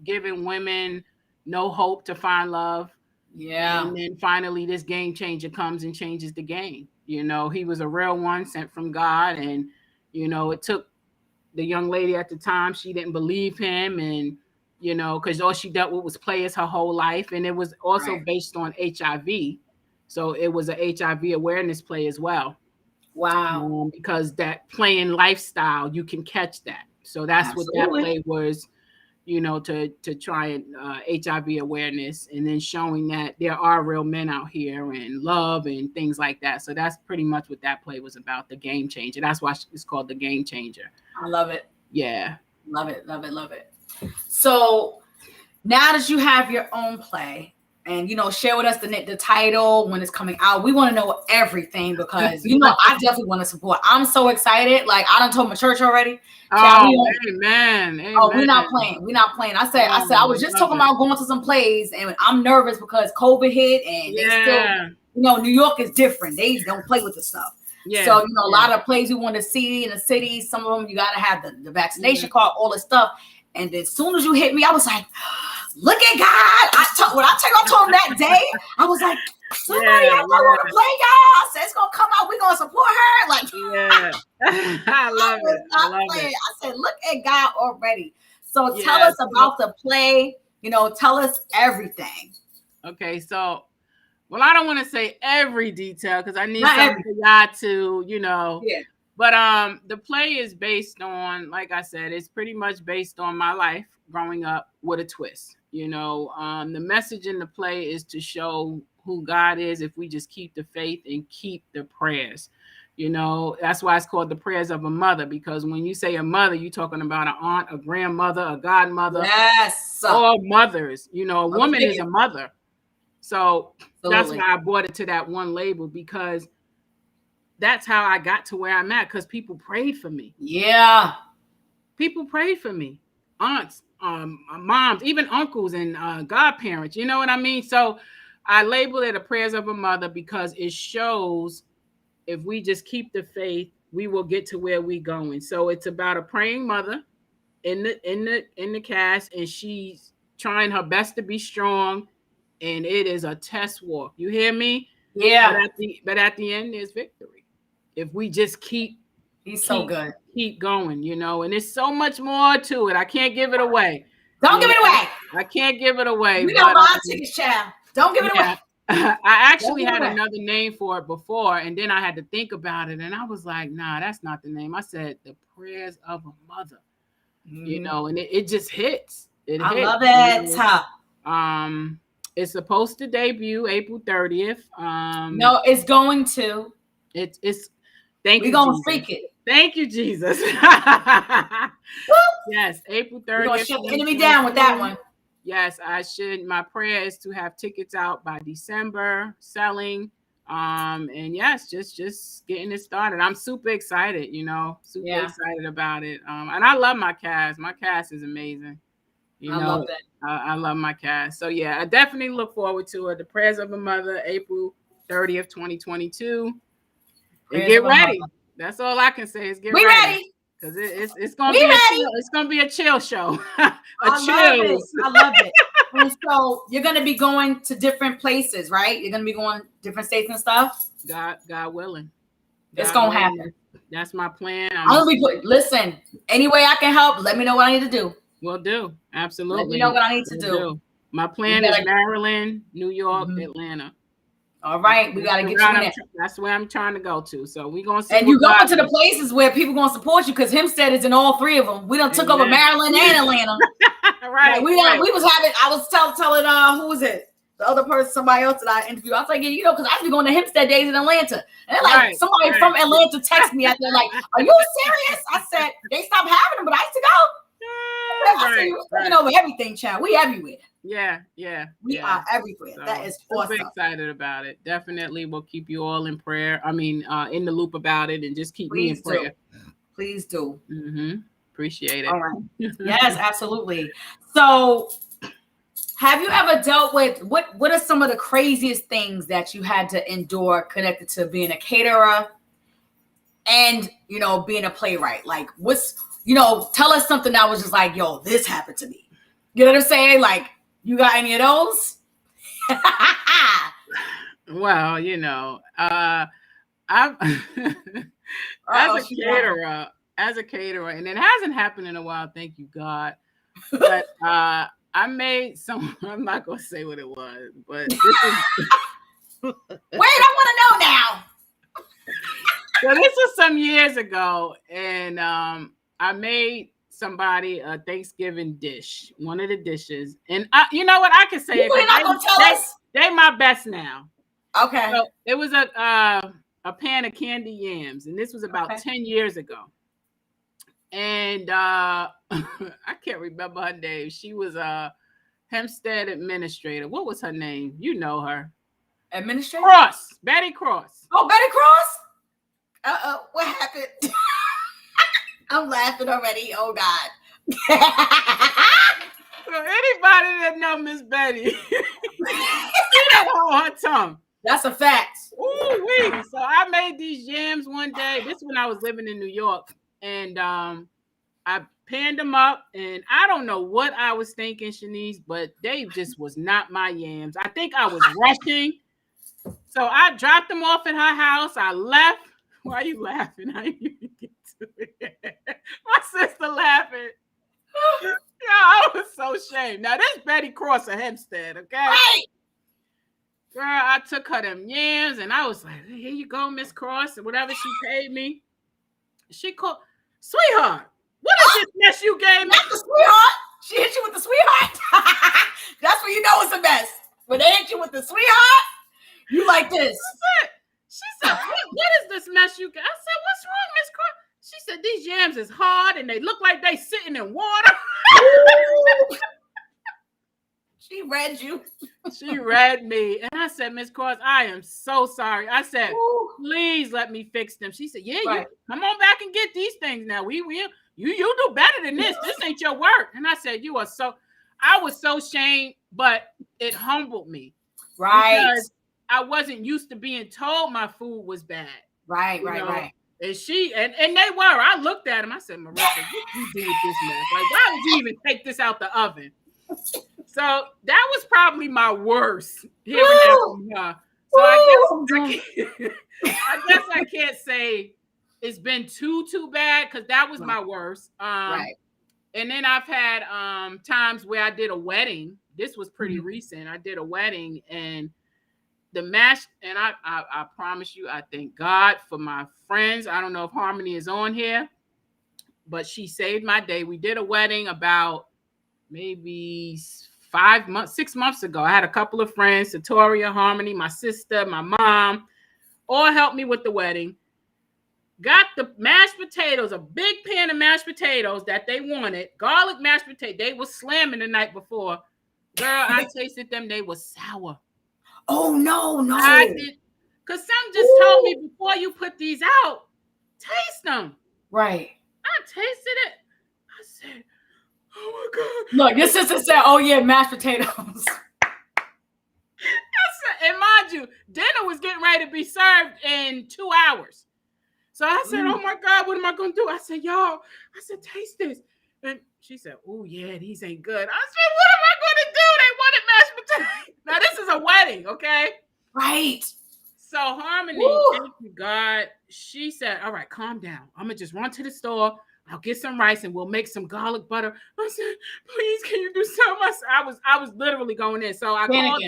giving women no hope to find love. Yeah. And then finally this game changer comes and changes the game. He was a real one sent from God. And, it took the young lady at the time, she didn't believe him. And, because all she dealt with was players her whole life. And it was also based on HIV. So it was an HIV awareness play as well. Wow. Because that playing lifestyle, you can catch that. So that's what that play was, to try and HIV awareness, and then showing that there are real men out here and love and things like that. So that's pretty much what that play was about, the Game Changer. That's why it's called the Game Changer. I love it. Yeah. Love it, love it, love it. So now that you have your own play, and share with us the title, when it's coming out. We want to know everything because I definitely want to support. I'm so excited. Like I done told my church already. Amen. Oh, we're not playing. I said I was just talking about going to some plays, and I'm nervous because COVID hit, and they still, New York is different. They don't play with the stuff. Yeah. So a lot of plays we want to see in the city. Some of them you got to have the vaccination card, all this stuff. And as soon as you hit me, I was like, look at God. When I told him that day, I was like, somebody I want to play, y'all. I said, it's going to come out. We're going to support her. Like, I love it. I love it. I said, look at God already. So tell us about the play. Tell us everything. Okay. So, I don't want to say every detail because I need something for y'all to, Yeah. But the play is based on, like I said, it's pretty much based on my life growing up with a twist. The message in the play is to show who God is if we just keep the faith and keep the prayers. That's why it's called the prayers of a mother, because when you say a mother, you're talking about an aunt, a grandmother, a godmother. Yes. All mothers. A woman is a mother. So that's why I brought it to that one label, because that's how I got to where I'm at, because people prayed for me. Yeah. People prayed for me. Aunts, moms, even uncles and godparents. You know what I mean? So I label it a prayers of a mother because it shows if we just keep the faith, we will get to where we're going. So it's about a praying mother in the cast, and she's trying her best to be strong, and it is a test walk. You hear me? Yeah. But at the end, there's victory. If we just keep so good. Keep going, and there's so much more to it. I can't give it away. Don't give it away. I can't give it away. We don't buy tickets, child. Don't give it away. I actually had another name for it before, and then I had to think about it, and I was like, nah, that's not the name. I said the prayers of a mother, and it just hits. I love it. It's supposed to debut April 30th. No, it's going to. It's thank you. We're gonna freak it. Thank you, Jesus. Yes, April 30th. We're gonna shut the enemy down with that one. Yes, I should. My prayer is to have tickets out by December, selling. And yes, just getting it started. I'm super excited, excited about it. And I love my cast. My cast is amazing. I love that. I love my cast. So yeah, I definitely look forward to it. The Prayers of a Mother, April 30th, 2022. And get ready. That's all I can say is get ready. We ready. Because it's gonna be a chill show. I love it. And so you're gonna be going to different places, right? You're gonna be going different states and stuff. God willing. It's gonna happen. That's my plan. I'm gonna be listen, any way I can help, let me know what I need to do. Will do. Absolutely. Let me know what I need to do. My plan is Maryland, New York, Atlanta. All right, we got to get you in there. That's where I'm trying to go to. So we're going to see. And you go into the places where people going to support you, because Hempstead is in all three of them. We done took over Maryland and Atlanta. Right. Like we was having, I was telling who was it? The other person, somebody else that I interviewed. I was like, yeah, because I used to be going to Hempstead days in Atlanta. And like somebody from Atlanta texted me out there like, are you serious? I said, they stopped having them, but I used to go. I said, you're taking over everything, child. We everywhere. Yeah. We are everywhere. So, that is awesome. I'm excited about it. Definitely will keep you all in prayer. I mean, in the loop about it, and just keep me in prayer. Please do. Appreciate it. All right. Yes, absolutely. So have you ever dealt with what are some of the craziest things that you had to endure connected to being a caterer and, being a playwright? Like tell us something that was just like, yo, this happened to me. You know what I'm saying? Like, you got any of those? Well, I'm as a caterer, and it hasn't happened in a while, thank you God. But I made some. I'm not gonna say what it was, but this is. Wait, I want to know now. So this was some years ago, and I made somebody a Thanksgiving dish, one of the dishes, and you know what, I can say it. Not gonna tell us? They my best now. Okay. So it was a pan of candy yams, and this was about 10 years ago. And I can't remember her name. She was a Hempstead administrator. What was her name? You know her. Administrator? Cross. Betty Cross. Oh, Betty Cross? What happened? I'm laughing already. Oh, God. So anybody that know Miss Betty, she don't hold her tongue. That's a fact. Ooh-wee. So I made these yams one day. This when I was living in New York. And I panned them up, and I don't know what I was thinking, Shanice, but they just was not my yams. I think I was rushing. So I dropped them off at her house. I left. Why are you laughing? I didn't even get to it. My sister laughing. Yeah, I was so ashamed. Now, this Betty Cross of Hempstead, okay? Right. Girl, I took her them yams, and I was like, here you go, Miss Cross, and whatever she paid me. She called, sweetheart, what is this mess you gave me? Not the sweetheart. She hit you with the sweetheart. That's when you know it's a mess. When they hit you with the sweetheart, you like this. She said, what is this mess you got? I said, what's wrong, Miss Cross? She said, these yams is hard and they look like they sitting in water. She read you. She read me. And I said, Miss Cross, I am so sorry. I said, please let me fix them. She said, yeah, you come on back and get these things now. You do better than this. This ain't your work. And I said, I was so ashamed, but it humbled me. Right. Because I wasn't used to being told my food was bad. Right. And they were. I looked at him. I said, Marissa, what you do with this mess? Like, why would you even take this out the oven? So that was probably my worst hearing that from her. So I guess I can't say it's been too bad, because that was my worst. Right. And then I've had times where I did a wedding. This was pretty recent. I did a wedding, and the mash, and I promise you, I thank God for my friends. I don't know if Harmony is on here, but she saved my day. We did a wedding about maybe 6 months ago. I had a couple of friends, Satoria, Harmony, my sister, my mom, all helped me with the wedding. Got the mashed potatoes, a big pan of mashed potatoes that they wanted, garlic mashed potato. They was slamming the night before. Girl, I tasted them. They were sour. Oh, no. I did. Because some just told me, before you put these out, taste them. Right. I tasted it. I said, oh my God. Look, your sister said, oh yeah, mashed potatoes. And mind you, dinner was getting ready to be served in 2 hours. So I said, oh my God, what am I going to do? I said, y'all, taste this. And she said, oh yeah, these ain't good. I said, what am I going to do? They wanted mashed potatoes. Now this is a wedding, okay? Right. So Harmony, thank you God, she said, all right, calm down. I'm going to just run to the store. I'll get some rice and we'll make some garlic butter. I said, please, can you do something? I was literally going in. So I called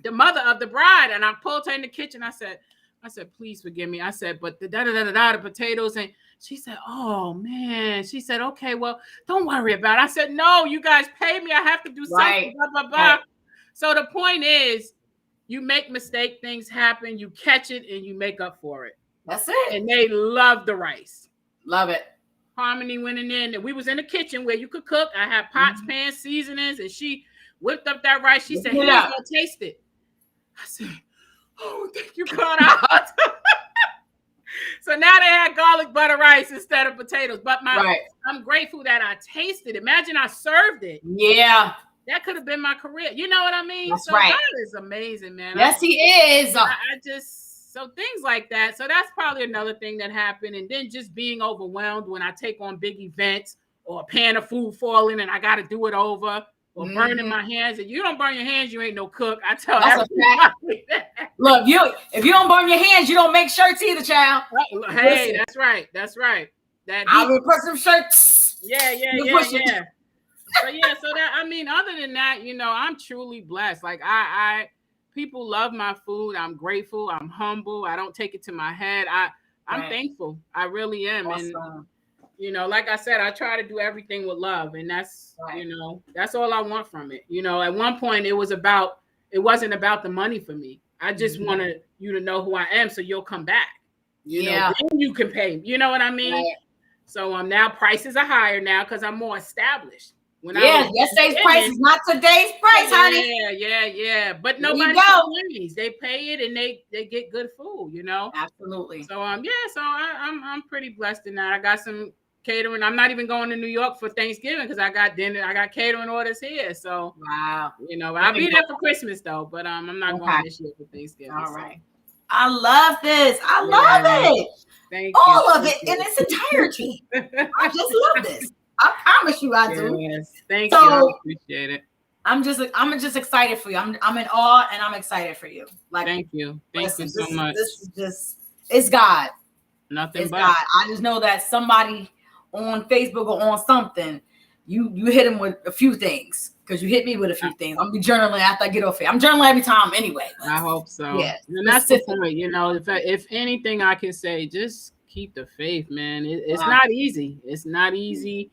the mother of the bride, and I pulled her in the kitchen. I said, please forgive me. I said, but the the potatoes, and she said, oh man. She said, okay, well, don't worry about it. I said, no, you guys pay me. I have to do something. Blah, blah, blah. Right. So the point is, you make mistake, things happen, you catch it, and you make up for it. That's it. And they love the rice. Love it. Harmony went in there, and we was in the kitchen where you could cook. I had pots, pans, seasonings, and she whipped up that rice. She said, here's gonna taste it. I said, oh, thank you, God. So now they had garlic butter rice instead of potatoes. But I'm grateful that I tasted it. Imagine I served it. Yeah. That could have been my career. You know what I mean? That's right. God is amazing, man. Yes, he is. So things like that. So that's probably another thing that happened. And then just being overwhelmed when I take on big events or a pan of food falling and I got to do it over or burning my hands. If you don't burn your hands, you ain't no cook. I tell everybody that. Look, if you don't burn your hands, you don't make shirts either, child. Hey, that's right. That's right. I will put some shirts. Yeah. So that, I mean, other than that, you know, I'm truly blessed. Like people love my food. I'm grateful. I'm humble. I don't take it to my head. I'm thankful. I really am. Awesome. And, you know, like I said, I try to do everything with love, and that's, you know, that's all I want from it. You know, at one point it wasn't about the money for me. I just wanted you to know who I am, so you'll come back. You know, then you can pay. You know what I mean? Right. So now prices are higher now because I'm more established. Yesterday's price is not today's price, honey. Yeah. But nobody complains. They pay it and they get good food, you know. Absolutely. So so I'm pretty blessed in that. I got some catering. I'm not even going to New York for Thanksgiving because I got dinner. I got catering orders here. So you know, I'll be there for Christmas though. But I'm not going this year for Thanksgiving. All right. I love this. I love it. Thank all you. of it in its entirety. I just love this. I promise you, I do. Yes, thank you. I appreciate it. I'm just excited for you. I'm in awe and I'm excited for you. Like, thank you so much. This is just, it's God. It's God. I just know that somebody on Facebook or on something, you hit him with a few things because you hit me with a few things. I'll be journaling after I get off here. I'm journaling every time anyway. I hope so. Yeah, and that's the point. You know, if anything I can say, just keep the faith, man. It's not easy. It's not easy.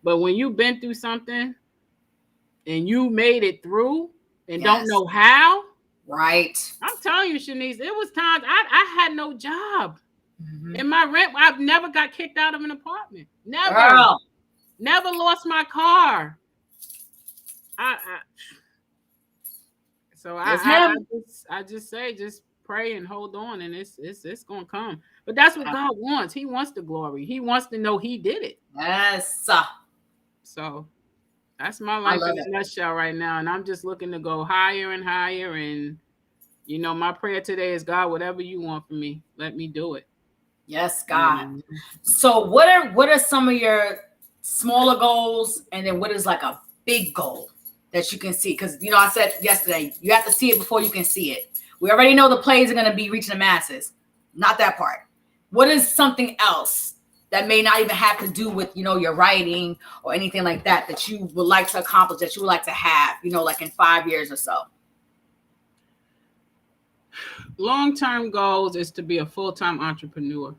But when you've been through something and you made it through and don't know how, right? I'm telling you, Shanice, it was times I had no job. In my rent, I've never got kicked out of an apartment. Never. Girl. Never lost my car. I just say, just pray and hold on, and it's gonna come. But that's what God wants. He wants the glory. He wants to know He did it. Yes. So that's my life in a nutshell right now. And I'm just looking to go higher and higher. And, you know, my prayer today is, God, whatever you want from me, let me do it. Yes, God. So what are some of your smaller goals? And then what is like a big goal that you can see? Because, you know, I said yesterday, you have to see it before you can see it. We already know the plays are going to be reaching the masses. Not that part. What is something else that may not even have to do with, you know, your writing or anything like that, that you would like to accomplish, that you would like to have, you know, like in 5 years or so? Long-term goals is to be a full-time entrepreneur.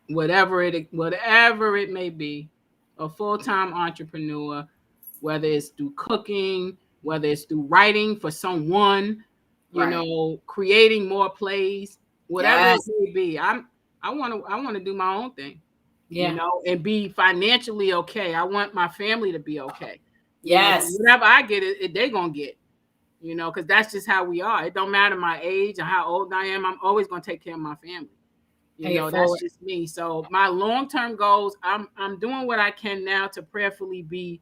Whatever it may be, a full-time entrepreneur, whether it's through cooking, whether it's through writing for someone, you know, creating more plays, whatever it may be. I want to do my own thing, you know, and be financially okay. I want my family to be okay. Yes. You know, whatever I get, they're going to get, you know, because that's just how we are. It don't matter my age or how old I am. I'm always going to take care of my family. You know, that's just me. So my long-term goals, I'm doing what I can now to prayerfully be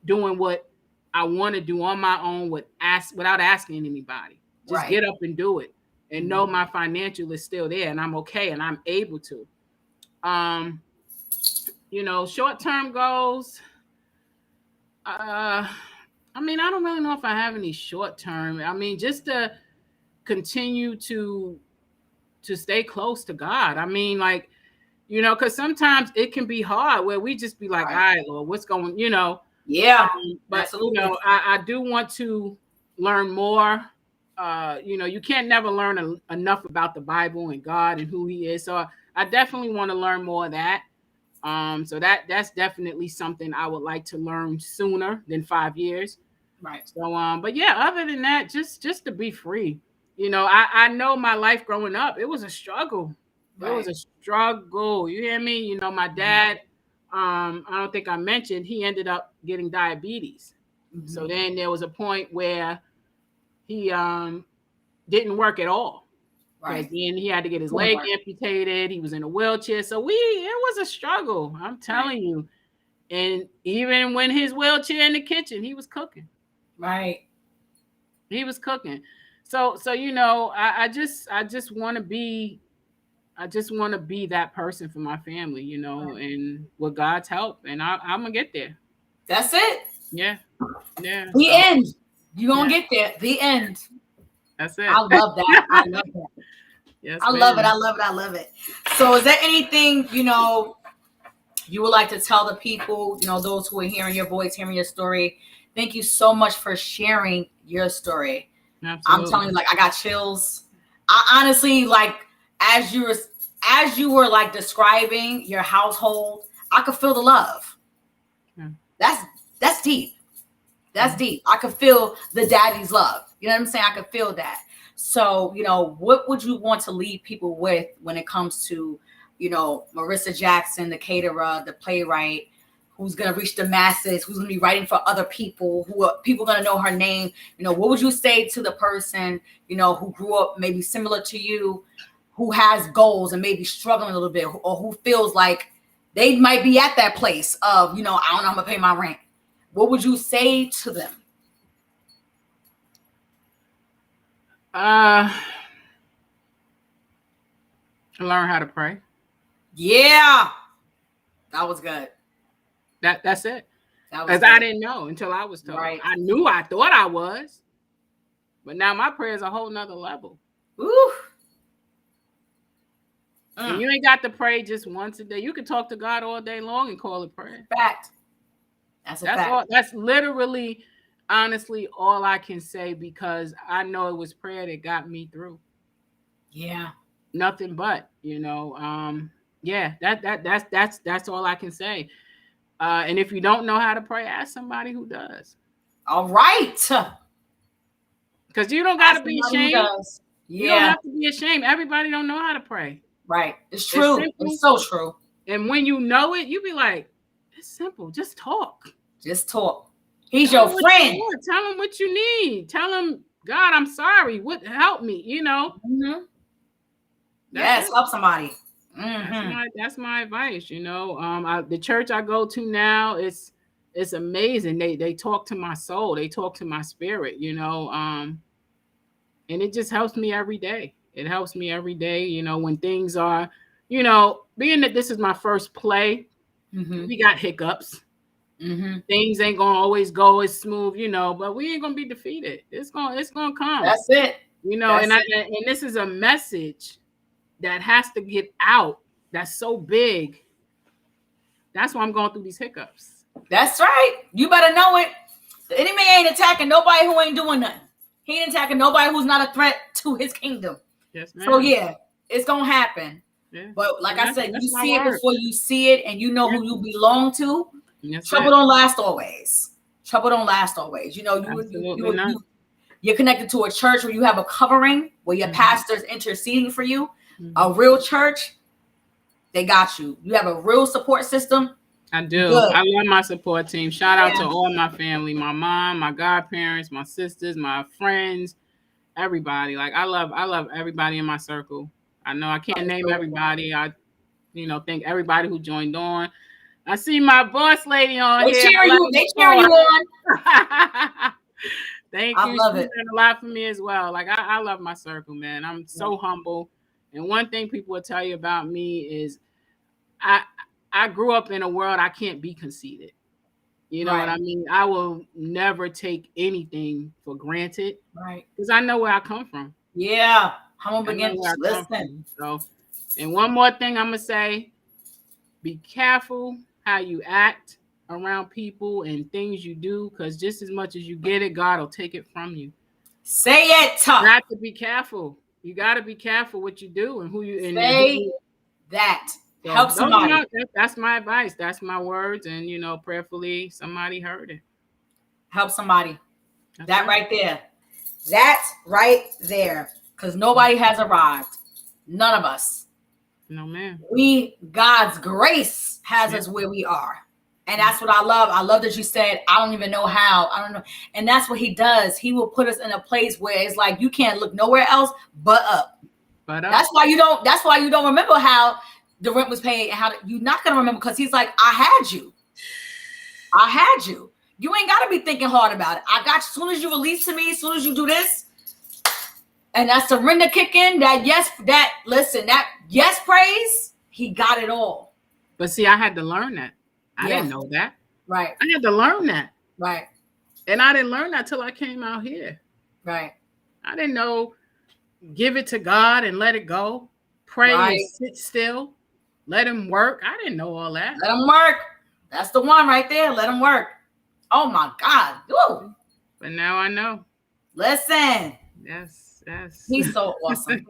doing what I want to do on my own without asking anybody. Just get up and do it. And know my financial is still there and I'm okay and I'm able to. You know, short-term goals. I mean, I don't really know if I have any short-term. I mean, just to continue to stay close to God. I mean, like, you know, because sometimes it can be hard where we just be like, all right, Lord, what's going, you know? Yeah. But, absolutely. You know, I do want to learn more. You can't never learn enough about the Bible and God and who He is. So I definitely want to learn more of that. So that's definitely something I would like to learn sooner than 5 years. Right. So, but yeah, other than that, just to be free. I know my life growing up, it was a struggle. It was Right. a struggle. You hear me? My dad, I don't think I mentioned, he ended up getting diabetes. So then there was a point where he didn't work at all. Because Right. then he had to get his Couldn't leg work. amputated. He was in a wheelchair. So it was a struggle. I'm telling you. And even when his wheelchair in the kitchen, he was cooking. Right. He was cooking. So I just want to be that person for my family, and with God's help, and I'm gonna get there. That's it. Yeah. The So, end. You gonna yeah, get there. The end. that's it. I love that. I love that. Yes, I love it. ma'am. I love it. I love it. So, is there anything you would like to tell the people? Those who are hearing your voice, hearing your story. Thank you so much for sharing your story. I'm telling you, Absolutely. like, I got chills. I honestly, like, as you were like describing your household, I could feel the love. Yeah. That's deep. That's deep. I could feel the daddy's love. You know what I'm saying? I could feel that. So, what would you want to leave people with when it comes to, Marissa Jackson, the caterer, the playwright, who's going to reach the masses, who's going to be writing for other people, who are people going to know her name? What would you say to the person, who grew up maybe similar to you, who has goals and maybe struggling a little bit, or who feels like they might be at that place of, I don't know how I'm going to pay my rent? What would you say to them? Learn how to pray. Yeah, that was good. That's it. That was Because I good. didn't know until I was told. Right. I thought I was, but now my prayer is a whole nother level. Ooh. And you ain't got to pray just once a day. You can talk to God all day long and call it prayer. Fact. That's a fact. All. That's literally, honestly, all I can say, because I know it was prayer that got me through. Yeah. Nothing but, yeah. That's all I can say. And if you don't know how to pray, ask somebody who does. All right. Because you don't got to be Somebody who ashamed. does. You don't Yeah. have to be ashamed. Everybody don't know how to pray. Right. It's true. It's so true. And when you know it, you be like, it's simple. Just talk. Just talk. He's your friend. Tell him what you need. Tell him, God, I'm sorry. Help me, Mm-hmm. Yes, help somebody. Mm-hmm. That's my advice. The church I go to now, it's amazing. They talk to my soul. They talk to my spirit. And it just helps me every day. It helps me every day. When things are, being that this is my first play, we got hiccups. Mm-hmm. Things ain't gonna always go as smooth, but we ain't gonna be defeated. It's gonna come. That's it. And this is a message that has to get out. That's so big. That's why I'm going through these hiccups. That's right. You better know it. The enemy ain't attacking nobody who ain't doing nothing. He ain't attacking nobody who's not a threat to his kingdom. Yes, ma'am. So yeah, it's gonna happen. Yeah. But like I said, you see it word. before you see it, and you know who you belong to. Yes, trouble don't last always. Trouble don't last always. You're connected to a church where you have a covering, where your pastor's interceding for you. A real church, they got you. You have a real support system. I do. Good. I love my support team. Shout out to all my family, my mom, my godparents, my sisters, my friends, everybody. Like I love everybody in my circle. I know I can't name everybody. I thank everybody who joined on. I see my boss lady on here. They cheer you on. Thank you. She's done a lot for me as well. Like I love my circle, man. I'm so humble. And one thing people will tell you about me is I grew up in a world I can't be conceited. You know what I mean? I will never take anything for granted. Right. Because I know where I come from. Yeah. Humble begins. Listen. So, and one more thing I'm going to say, be careful how you act around people and things you do, because just as much as you get it, God will take it from you. Say it. You got to be careful. You got to be careful what you do and who you Say that. So help somebody. That's my advice. That's my words. And, prayerfully, somebody heard it. Help somebody. That's right there. That's right there. Because nobody has arrived. None of us. No, man. God's grace has us where we are. And that's what I love. I love that you said, I don't even know how. I don't know. And that's what he does. He will put us in a place where it's like you can't look nowhere else but up. That's why you don't remember how the rent was paid and how you're not going to remember, because he's like, I had you. You ain't got to be thinking hard about it. I got you. As soon as you release to me, as soon as you do this, and that surrender kick in, that yes praise, he got it all. But see, I had to learn that. I didn't know that. Right. I had to learn that. Right. And I didn't learn that till I came out here. Right. I didn't know, give it to God and let it go. Pray and sit still. Let him work. I didn't know all that. Let him work. That's the one right there. Let him work. Oh my God. Woo. But now I know. Listen. Yes. He's so awesome.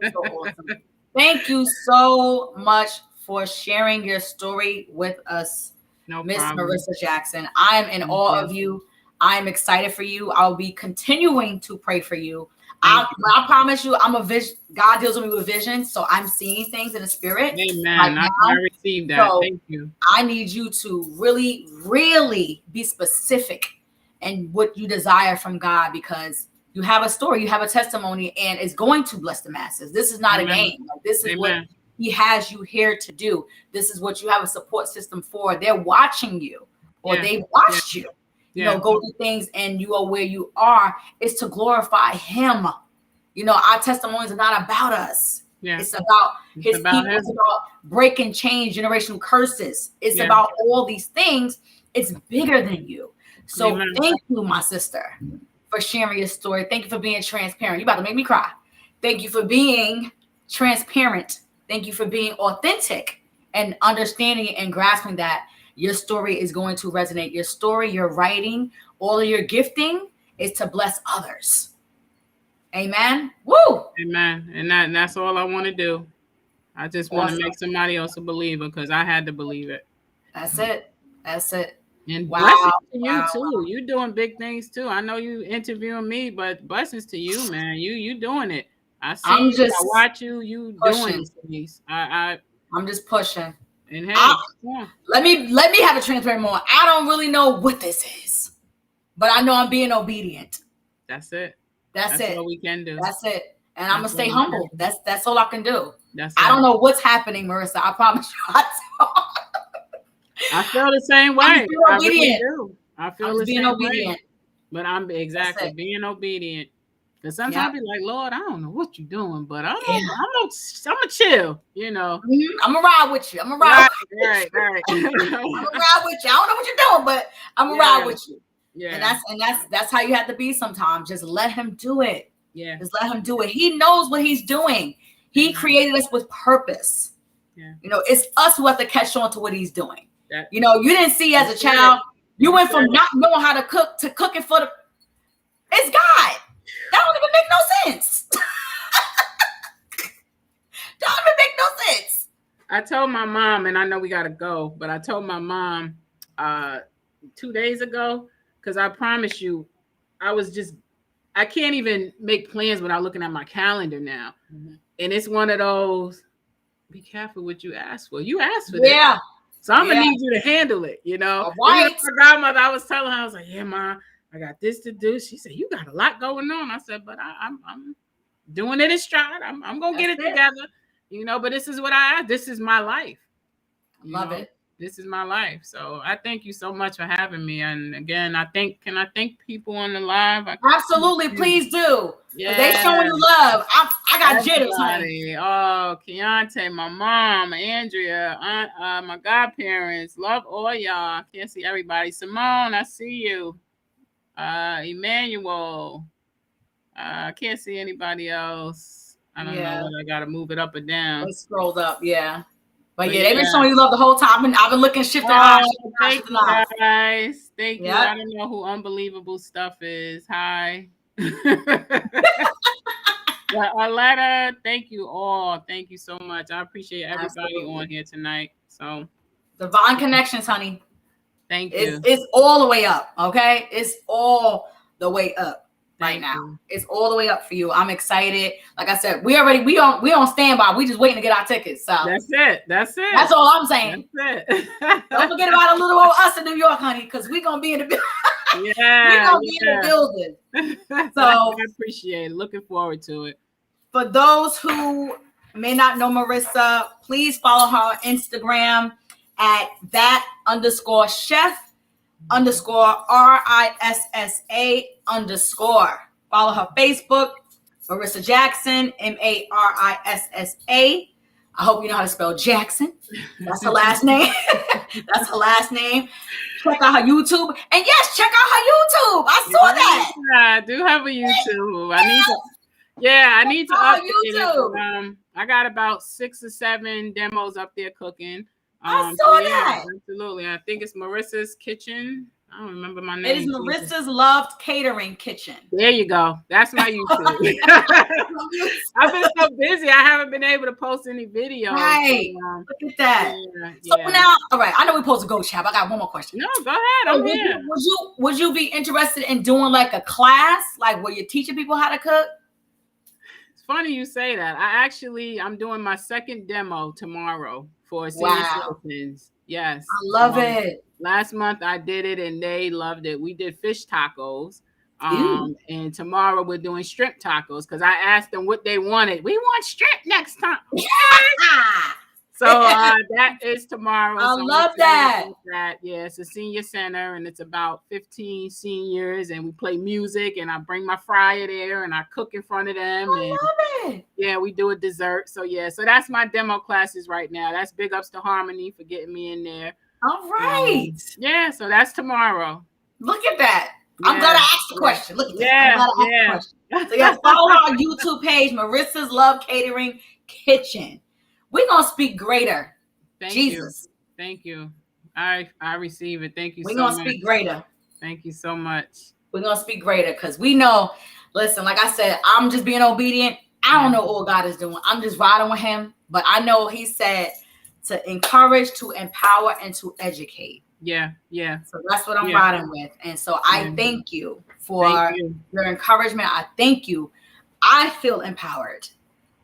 Thank you so much for sharing your story with us, Miss Marissa Jackson. I am in awe of you. I am excited for you. I'll be continuing to pray for you. I promise you, God deals with me with vision, so I'm seeing things in the spirit. Amen. I received that. So thank you. I need you to really, really be specific in what you desire from God, because you have a story, you have a testimony, and it's going to bless the masses. This is not a game. This is what he has you here to do. This is what you have a support system for. They're watching you, or they've watched you. Go through things, and you are where you are. It's to glorify him. Our testimonies are not about us. Yeah. It's about his people. It's about breaking chains, generational curses. It's about all these things. It's bigger than you. So thank you, my sister, for sharing your story. Thank you for being transparent. You about to make me cry. Thank you for being transparent. Thank you for being authentic and understanding and grasping that your story is going to resonate. Your story, your writing, all of your gifting is to bless others. Amen. Woo. Amen. And that's all I want to do. I just want to make somebody else a believer, because I had to believe it. That's it. And blessings to you too. You doing big things too. I know you interviewing me, but blessings to you, man. You doing it. I see you. I watch you. You doing things. I'm just pushing. And hey, let me have a transparent moment. I don't really know what this is, but I know I'm being obedient. That's it. That's it. All we can do. That's it. And I'm gonna stay humble. That's all I can do. I don't know what's happening, Marissa. I promise you. I feel the same way. I really do. I feel the same way. But I'm being obedient. Because sometimes I be like, Lord, I don't know what you're doing, but I'm gonna chill, I'm gonna ride with you. I'm gonna ride with you. Right. I'm gonna ride with you. I don't know what you're doing, but I'm gonna ride with you. Yeah. And that's how you have to be sometimes. Just let him do it. Yeah. Just let him do it. He knows what he's doing. He created us with purpose. Yeah. It's us who have to catch on to what he's doing. You didn't see as a child. You went from not knowing how to cook to cooking for the. It's God. That don't even make no sense. Don't even make no sense. I told my mom, and I know we gotta go, but I told my mom 2 days ago, because I promise you, I can't even make plans without looking at my calendar now. Mm-hmm. And it's one of those, be careful what you ask for. You asked for that. So I'm gonna need you to handle it, Right. My godmother, I was telling her, I was like, yeah, Mom, I got this to do. She said, you got a lot going on. I said, but I'm doing it in stride. I'm gonna get it together, but this is this is my life. Love it. This is my life. So I thank you so much for having me. And again, can I thank people on the live? Absolutely, please do. Yeah. They showing the love. I got jitters, honey. Oh, Keontae, my mom, Andrea, Aunt, my godparents. Love all y'all. Can't see everybody. Simone, I see you. Emmanuel. I can't see anybody else. I don't know whether I gotta move it up or down. It scrolled up, But they've been showing you love the whole time. I've been looking shifting. Thank you, guys. Thank you. I don't know who Unbelievable Stuff is. Hi. Well, Arletta, thank you all. Thank you so much. I appreciate everybody Absolutely. on here tonight. So Divine connections, honey. thank you. It's all the way up. Okay, it's all the way up right now. You. It's all the way up for you. I'm excited. Like I said, we on standby. We just waiting to get our tickets. So That's it. That's all I'm saying. That's it. Don't forget about a little old us in New York, honey, because we're gonna be in the building. Yeah, we're gonna be in the building. So I appreciate it. Looking forward to it. For those who may not know Marissa, please follow her on Instagram at that_chef_RISSA_. Follow her Facebook, Marissa Jackson, MARISSA. I hope you know how to spell Jackson. That's her last name. That's her last name. Check out her YouTube. And yes, check out her YouTube. I saw that. I do have a YouTube. I need to update it. I got about 6 or 7 demos up there cooking. I saw that. Absolutely. I think it's Marissa's Kitchen. I don't remember my name. It is Marissa's Loved Catering Kitchen. There you go. That's my YouTube. I've been so busy. I haven't been able to post any videos. Right. So, look at that. So now, all right. I know we're supposed to go, Chap. I got one more question. No, go ahead. I'm here. Would you be interested in doing like a class, like where you're teaching people how to cook? It's funny you say that. I'm doing my second demo tomorrow for senior citizens. Yes. I love it. Last month I did it and they loved it. We did fish tacos. And tomorrow we're doing shrimp tacos because I asked them what they wanted. We want shrimp next time. So that is tomorrow. I love that. Yeah, it's a senior center and it's about 15 seniors and we play music and I bring my fryer there and I cook in front of them. I love it. Yeah, we do a dessert. So so that's my demo classes right now. That's big ups to Harmony for getting me in there. All right. So that's tomorrow. Look at that. I'm glad I asked the question. Look at that. I'm glad I asked the question. So yeah, follow our YouTube page, Marissa's Love Catering Kitchen. We're gonna speak greater. Jesus. Thank you. I receive it. Thank you so much. We're gonna speak greater. Thank you so much. We're gonna speak greater because we know, listen, like I said, I'm just being obedient. I don't know all God is doing. I'm just riding with him. But I know he said to encourage, to empower, and to educate. Yeah. So that's what I'm riding with. And so I thank you for your encouragement. I thank you. I feel empowered.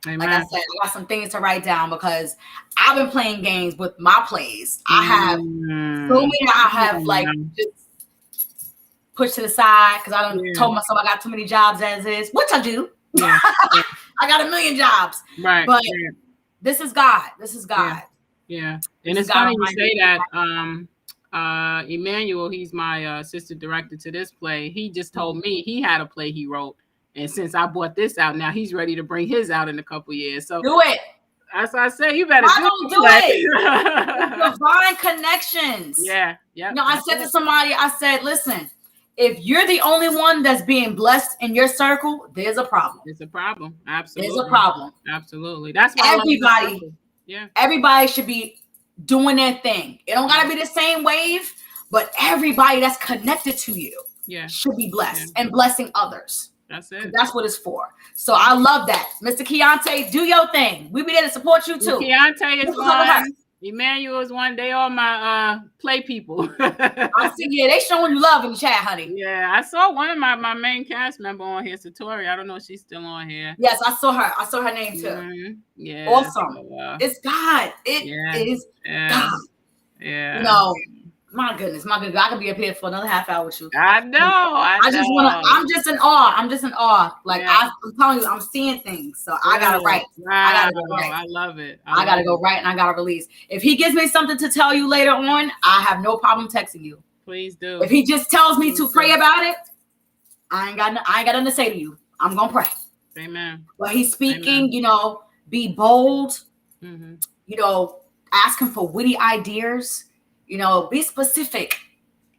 Amen. Like I said, I got some things to write down because I've been playing games with my plays. I have so many I have like just pushed to the side because I told myself I got too many jobs as is, which I do. Yeah. I got 1 million jobs. Right. But this is God. This is God. Yeah. And it's funny you say that. Emmanuel, he's my assistant director to this play. He just told me he had a play he wrote. And since I bought this out, now he's ready to bring his out in a couple years. So do it. That's what I say. You better do it. Divine connections. Yeah. No, I said to somebody, I said, listen, if you're the only one that's being blessed in your circle, there's a problem. It's a problem. Absolutely. There's a problem. Absolutely. That's why everybody. Everybody should be doing their thing. It don't gotta be the same wave, but everybody that's connected to you should be blessed and blessing others. That's it. That's what it's for. So I love that. Mr. Keontae, do your thing. We be there to support you too. Keontae is one. Emmanuel is one. They all my play people. I see, they showing you love in the chat, honey. Yeah, I saw one of my main cast member on here, Satori. I don't know if she's still on here. Yes, I saw her. I saw her name too. Mm-hmm. Yeah. Awesome. So, it's God. It is God. Yeah. You know, my goodness. I could be up here for another half hour with you. I know. I'm just in awe. Like I'm telling you, I'm seeing things. So I gotta write. I gotta go write. I love it. I gotta go write and I gotta release. If he gives me something to tell you later on, I have no problem texting you. Please do. If he just tells me to pray about it, I ain't got nothing to say to you. I'm gonna pray. Amen. But he's speaking, you know, be bold, you know, ask him for witty ideas. You know, be specific.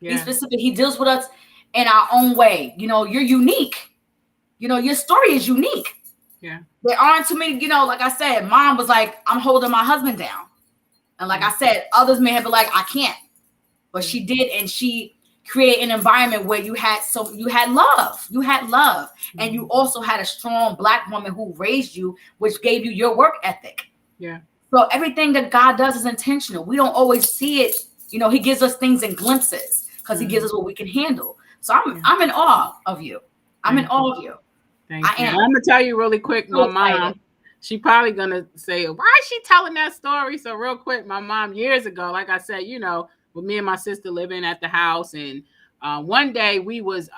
Be specific. He deals with us in our own way. You know, you're unique. You know, your story is unique. Yeah. There aren't too many, you know, like I said, mom was like, I'm holding my husband down. And like I said, others may have been like, I can't. But she did. And she create an environment where you had love, and you also had a strong Black woman who raised you, which gave you your work ethic. Yeah. So everything that God does is intentional. We don't always see it. He gives us things in glimpses because he gives us what we can handle. So I'm in awe of you. I'm in awe of you. Thank you. I'm gonna tell you really quick, my mom. She probably gonna say, "Why is she telling that story?" So real quick, my mom years ago, like I said, with me and my sister living at the house, and one day we was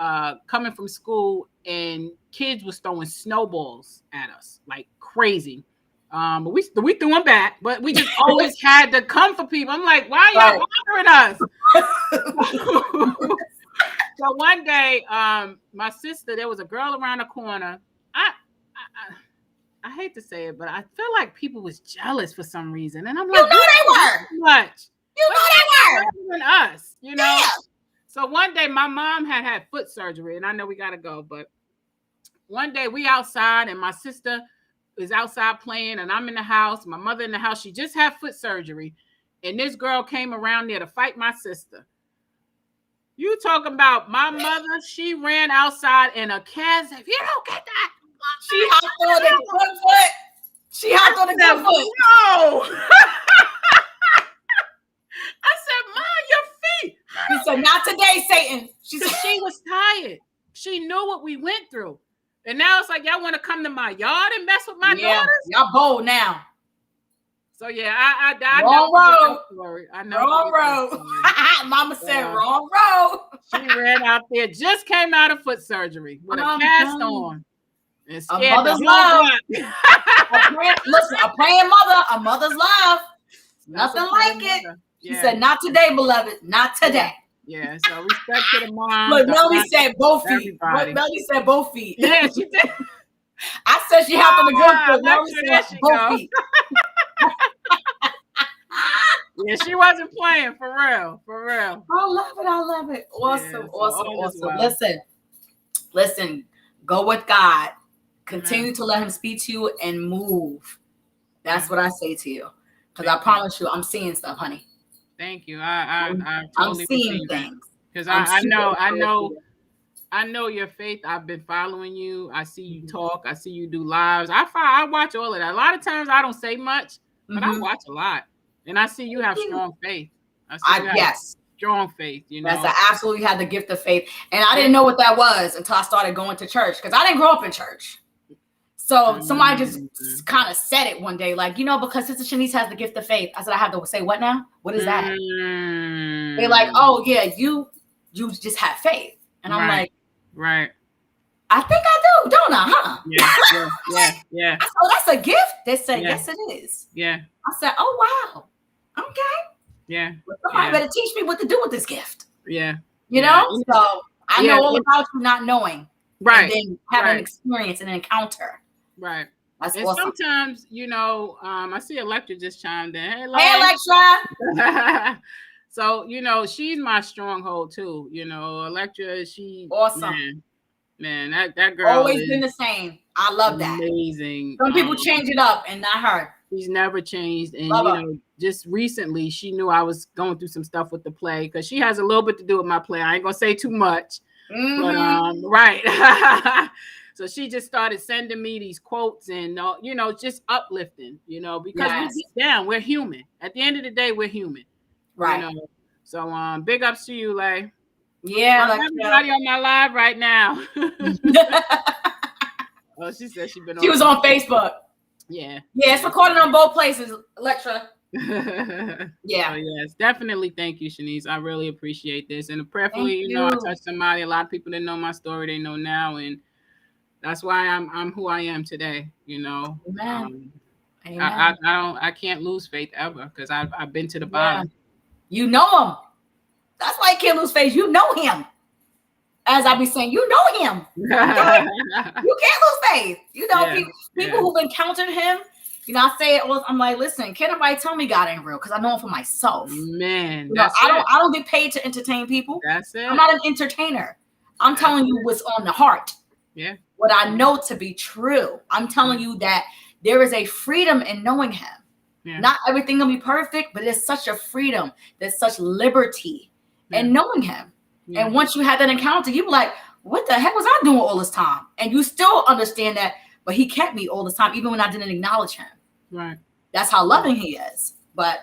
coming from school, and kids was throwing snowballs at us like crazy. But we threw them back, but we just always had to come for people. I'm like, why are y'all bothering us? So one day, my sister, there was a girl around the corner. I hate to say it, but I feel like people was jealous for some reason. And I'm like, they were. Much. They were. Than us, Yeah. So one day my mom had foot surgery, and I know we got to go, but one day we outside, and my sister is outside playing, and I'm in the house, my mother in the house. She just had foot surgery, and this girl came around there to fight my sister. You talking about my mother? She ran outside in a cast. If you don't get that, she hopped on the good foot. She hopped on the good foot. No. I said, Mom, your feet. She said, not today, Satan. She said she was tired. She knew what we went through. And now it's like, y'all want to come to my yard and mess with my daughters? Y'all bold now. So yeah, I wrong road. I know. Wrong road. Mama said wrong road. She ran out there, just came out of foot surgery with a cast on. And a mother's love. Listen, a praying mother, a mother's love. Nothing like it. She said, not today, beloved. Not today. Yeah, so respect to the mom. Look, Melody said both feet. Melody said both feet. Yeah, she did. I said she hopped on the good foot. Melody said both feet. Yeah, she wasn't playing, for real. I love it. Awesome. Well. Listen, go with God. Continue to let him speak to you and move. That's what I say to you. Because I promise you, I'm seeing stuff, honey. Thank you. I'm seeing things. Because I know your faith. I've been following you. I see you talk. I see you do lives. I watch all of that. A lot of times I don't say much, but I watch a lot. And I see you have strong faith. Strong faith, Yes, I absolutely had the gift of faith. And I didn't know what that was until I started going to church, because I didn't grow up in church. So somebody just kind of said it one day, like, because Sister Shanice has the gift of faith. I said, I have to say what now? What is that? They're like, oh yeah, you just have faith. And I'm like, right. I think I do, don't I? Huh? Yeah. I said, oh, that's a gift. They said, yes, it is. Yeah. I said, oh wow. Okay. Yeah. Well, somebody better teach me what to do with this gift. Yeah. So I know all about you not knowing. Right. And then have an experience and an encounter. Right. That's and awesome. Sometimes, I see Electra just chimed in. Hey, Electra. So, she's my stronghold too. Electra, she awesome. Man, that girl always been the same. I love that. Amazing. Some people change it up, and not her. She's never changed. And just recently she knew I was going through some stuff with the play, because she has a little bit to do with my play. I ain't gonna say too much. But right. So she just started sending me these quotes and just uplifting, because we get down, we're human. At the end of the day, we're human. Right. So big ups to you, Lay. Yeah, everybody on my live right now. Oh, she said she was on Facebook. Yeah. Yeah, it's recorded on both places, Electra. Yeah. So yes, definitely. Thank you, Shanice. I really appreciate this. And prayerfully, I touched somebody. A lot of people didn't know my story, they know now, and that's why I'm who I am today. Amen. I can't lose faith ever, because I've been to the bottom. You know him. That's why you can't lose faith. You know him. As I be saying, you know him. You can't lose faith. People who've encountered him. I say it. I'm like, listen, can't nobody tell me God ain't real, because I know him for myself. Man, I don't get paid to entertain people. That's it. I'm not an entertainer. I'm telling you what's on the heart. Yeah. What I know to be true. I'm telling you that there is a freedom in knowing him. Yeah. Not everything will be perfect, but there's such a freedom. There's such liberty in knowing him. Yeah. And once you had that encounter, you were like, what the heck was I doing all this time? And you still understand that, but he kept me all this time, even when I didn't acknowledge him. Right. That's how loving he is. But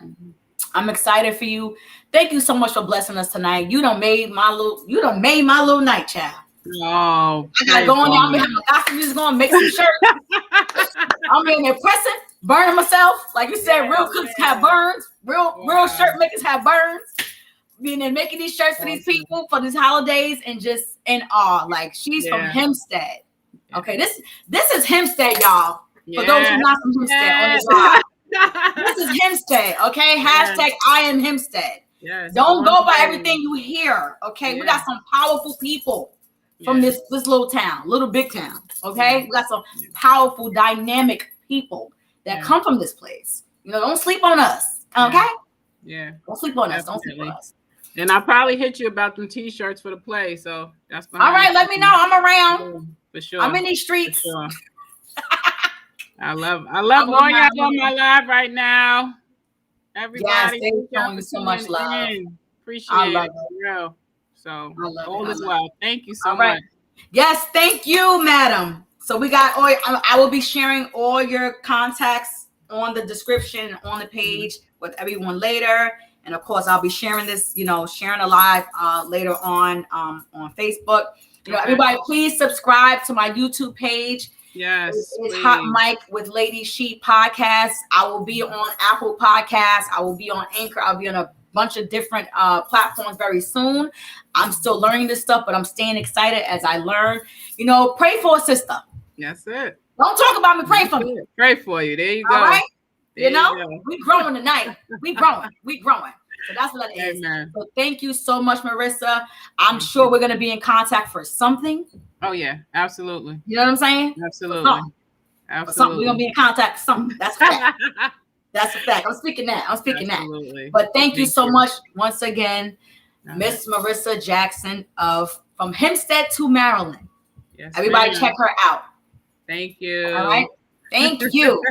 I'm excited for you. Thank you so much for blessing us tonight. You done made my little night, child. Oh, I gotta go in there. I'm gonna have my gospel music on, make some shirts. I'm in there pressing, burning myself. Like you said, real cooks have burns. Real shirt makers have burns. Being there making these shirts for these people for these holidays, and just in awe. Like she's from Hempstead. Okay, this is Hempstead, y'all. For those who are not from Hempstead on this live. This is Hempstead, okay? Hashtag I am Hempstead. Yes. Don't go by everything you hear, okay? We got some powerful people from this little town, little big town, okay? We got some powerful, dynamic people that come from this place. You know, don't sleep on us, okay? Yeah. Don't sleep on us. Don't sleep on us. And I'll probably hit you about them t-shirts for the play, so that's fine. All right, let me know. I'm around. For sure. I'm in these streets. Sure. I love all y'all on my live right now. Everybody, thank you so much, love. Appreciate it. Real. So all is well. Thank you so much. Yes, thank you, madam. So we got I will be sharing all your contacts on the description on the page with everyone later. And of course, I'll be sharing this, sharing a live later on Facebook. Everybody, please subscribe to my YouTube page. Yes, it's Hot Mic with Lady She podcast. I will be on Apple Podcasts. I will be on Anchor. I'll be on a bunch of different platforms very soon. I'm still learning this stuff, but I'm staying excited as I learn. Pray for a sister. That's it. Don't talk about me. Pray for me. Pray for you. There you go. All right. There we growing tonight. We growing. So that's what it is. Amen. So thank you so much, Marissa. I'm sure we're going to be in contact for something. Oh, yeah. Absolutely. You know what I'm saying? Absolutely. Something. We're going to be in contact for something. That's a fact. That's a fact. I'm speaking that. Absolutely. But thank you so much once again, Miss Marissa Jackson from Hempstead to Maryland. Yes, Everybody check her out. Thank you. All right. Thank you.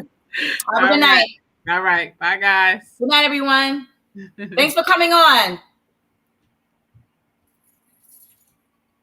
Have a good night. All right. Bye, guys. Good night, everyone. Thanks for coming on.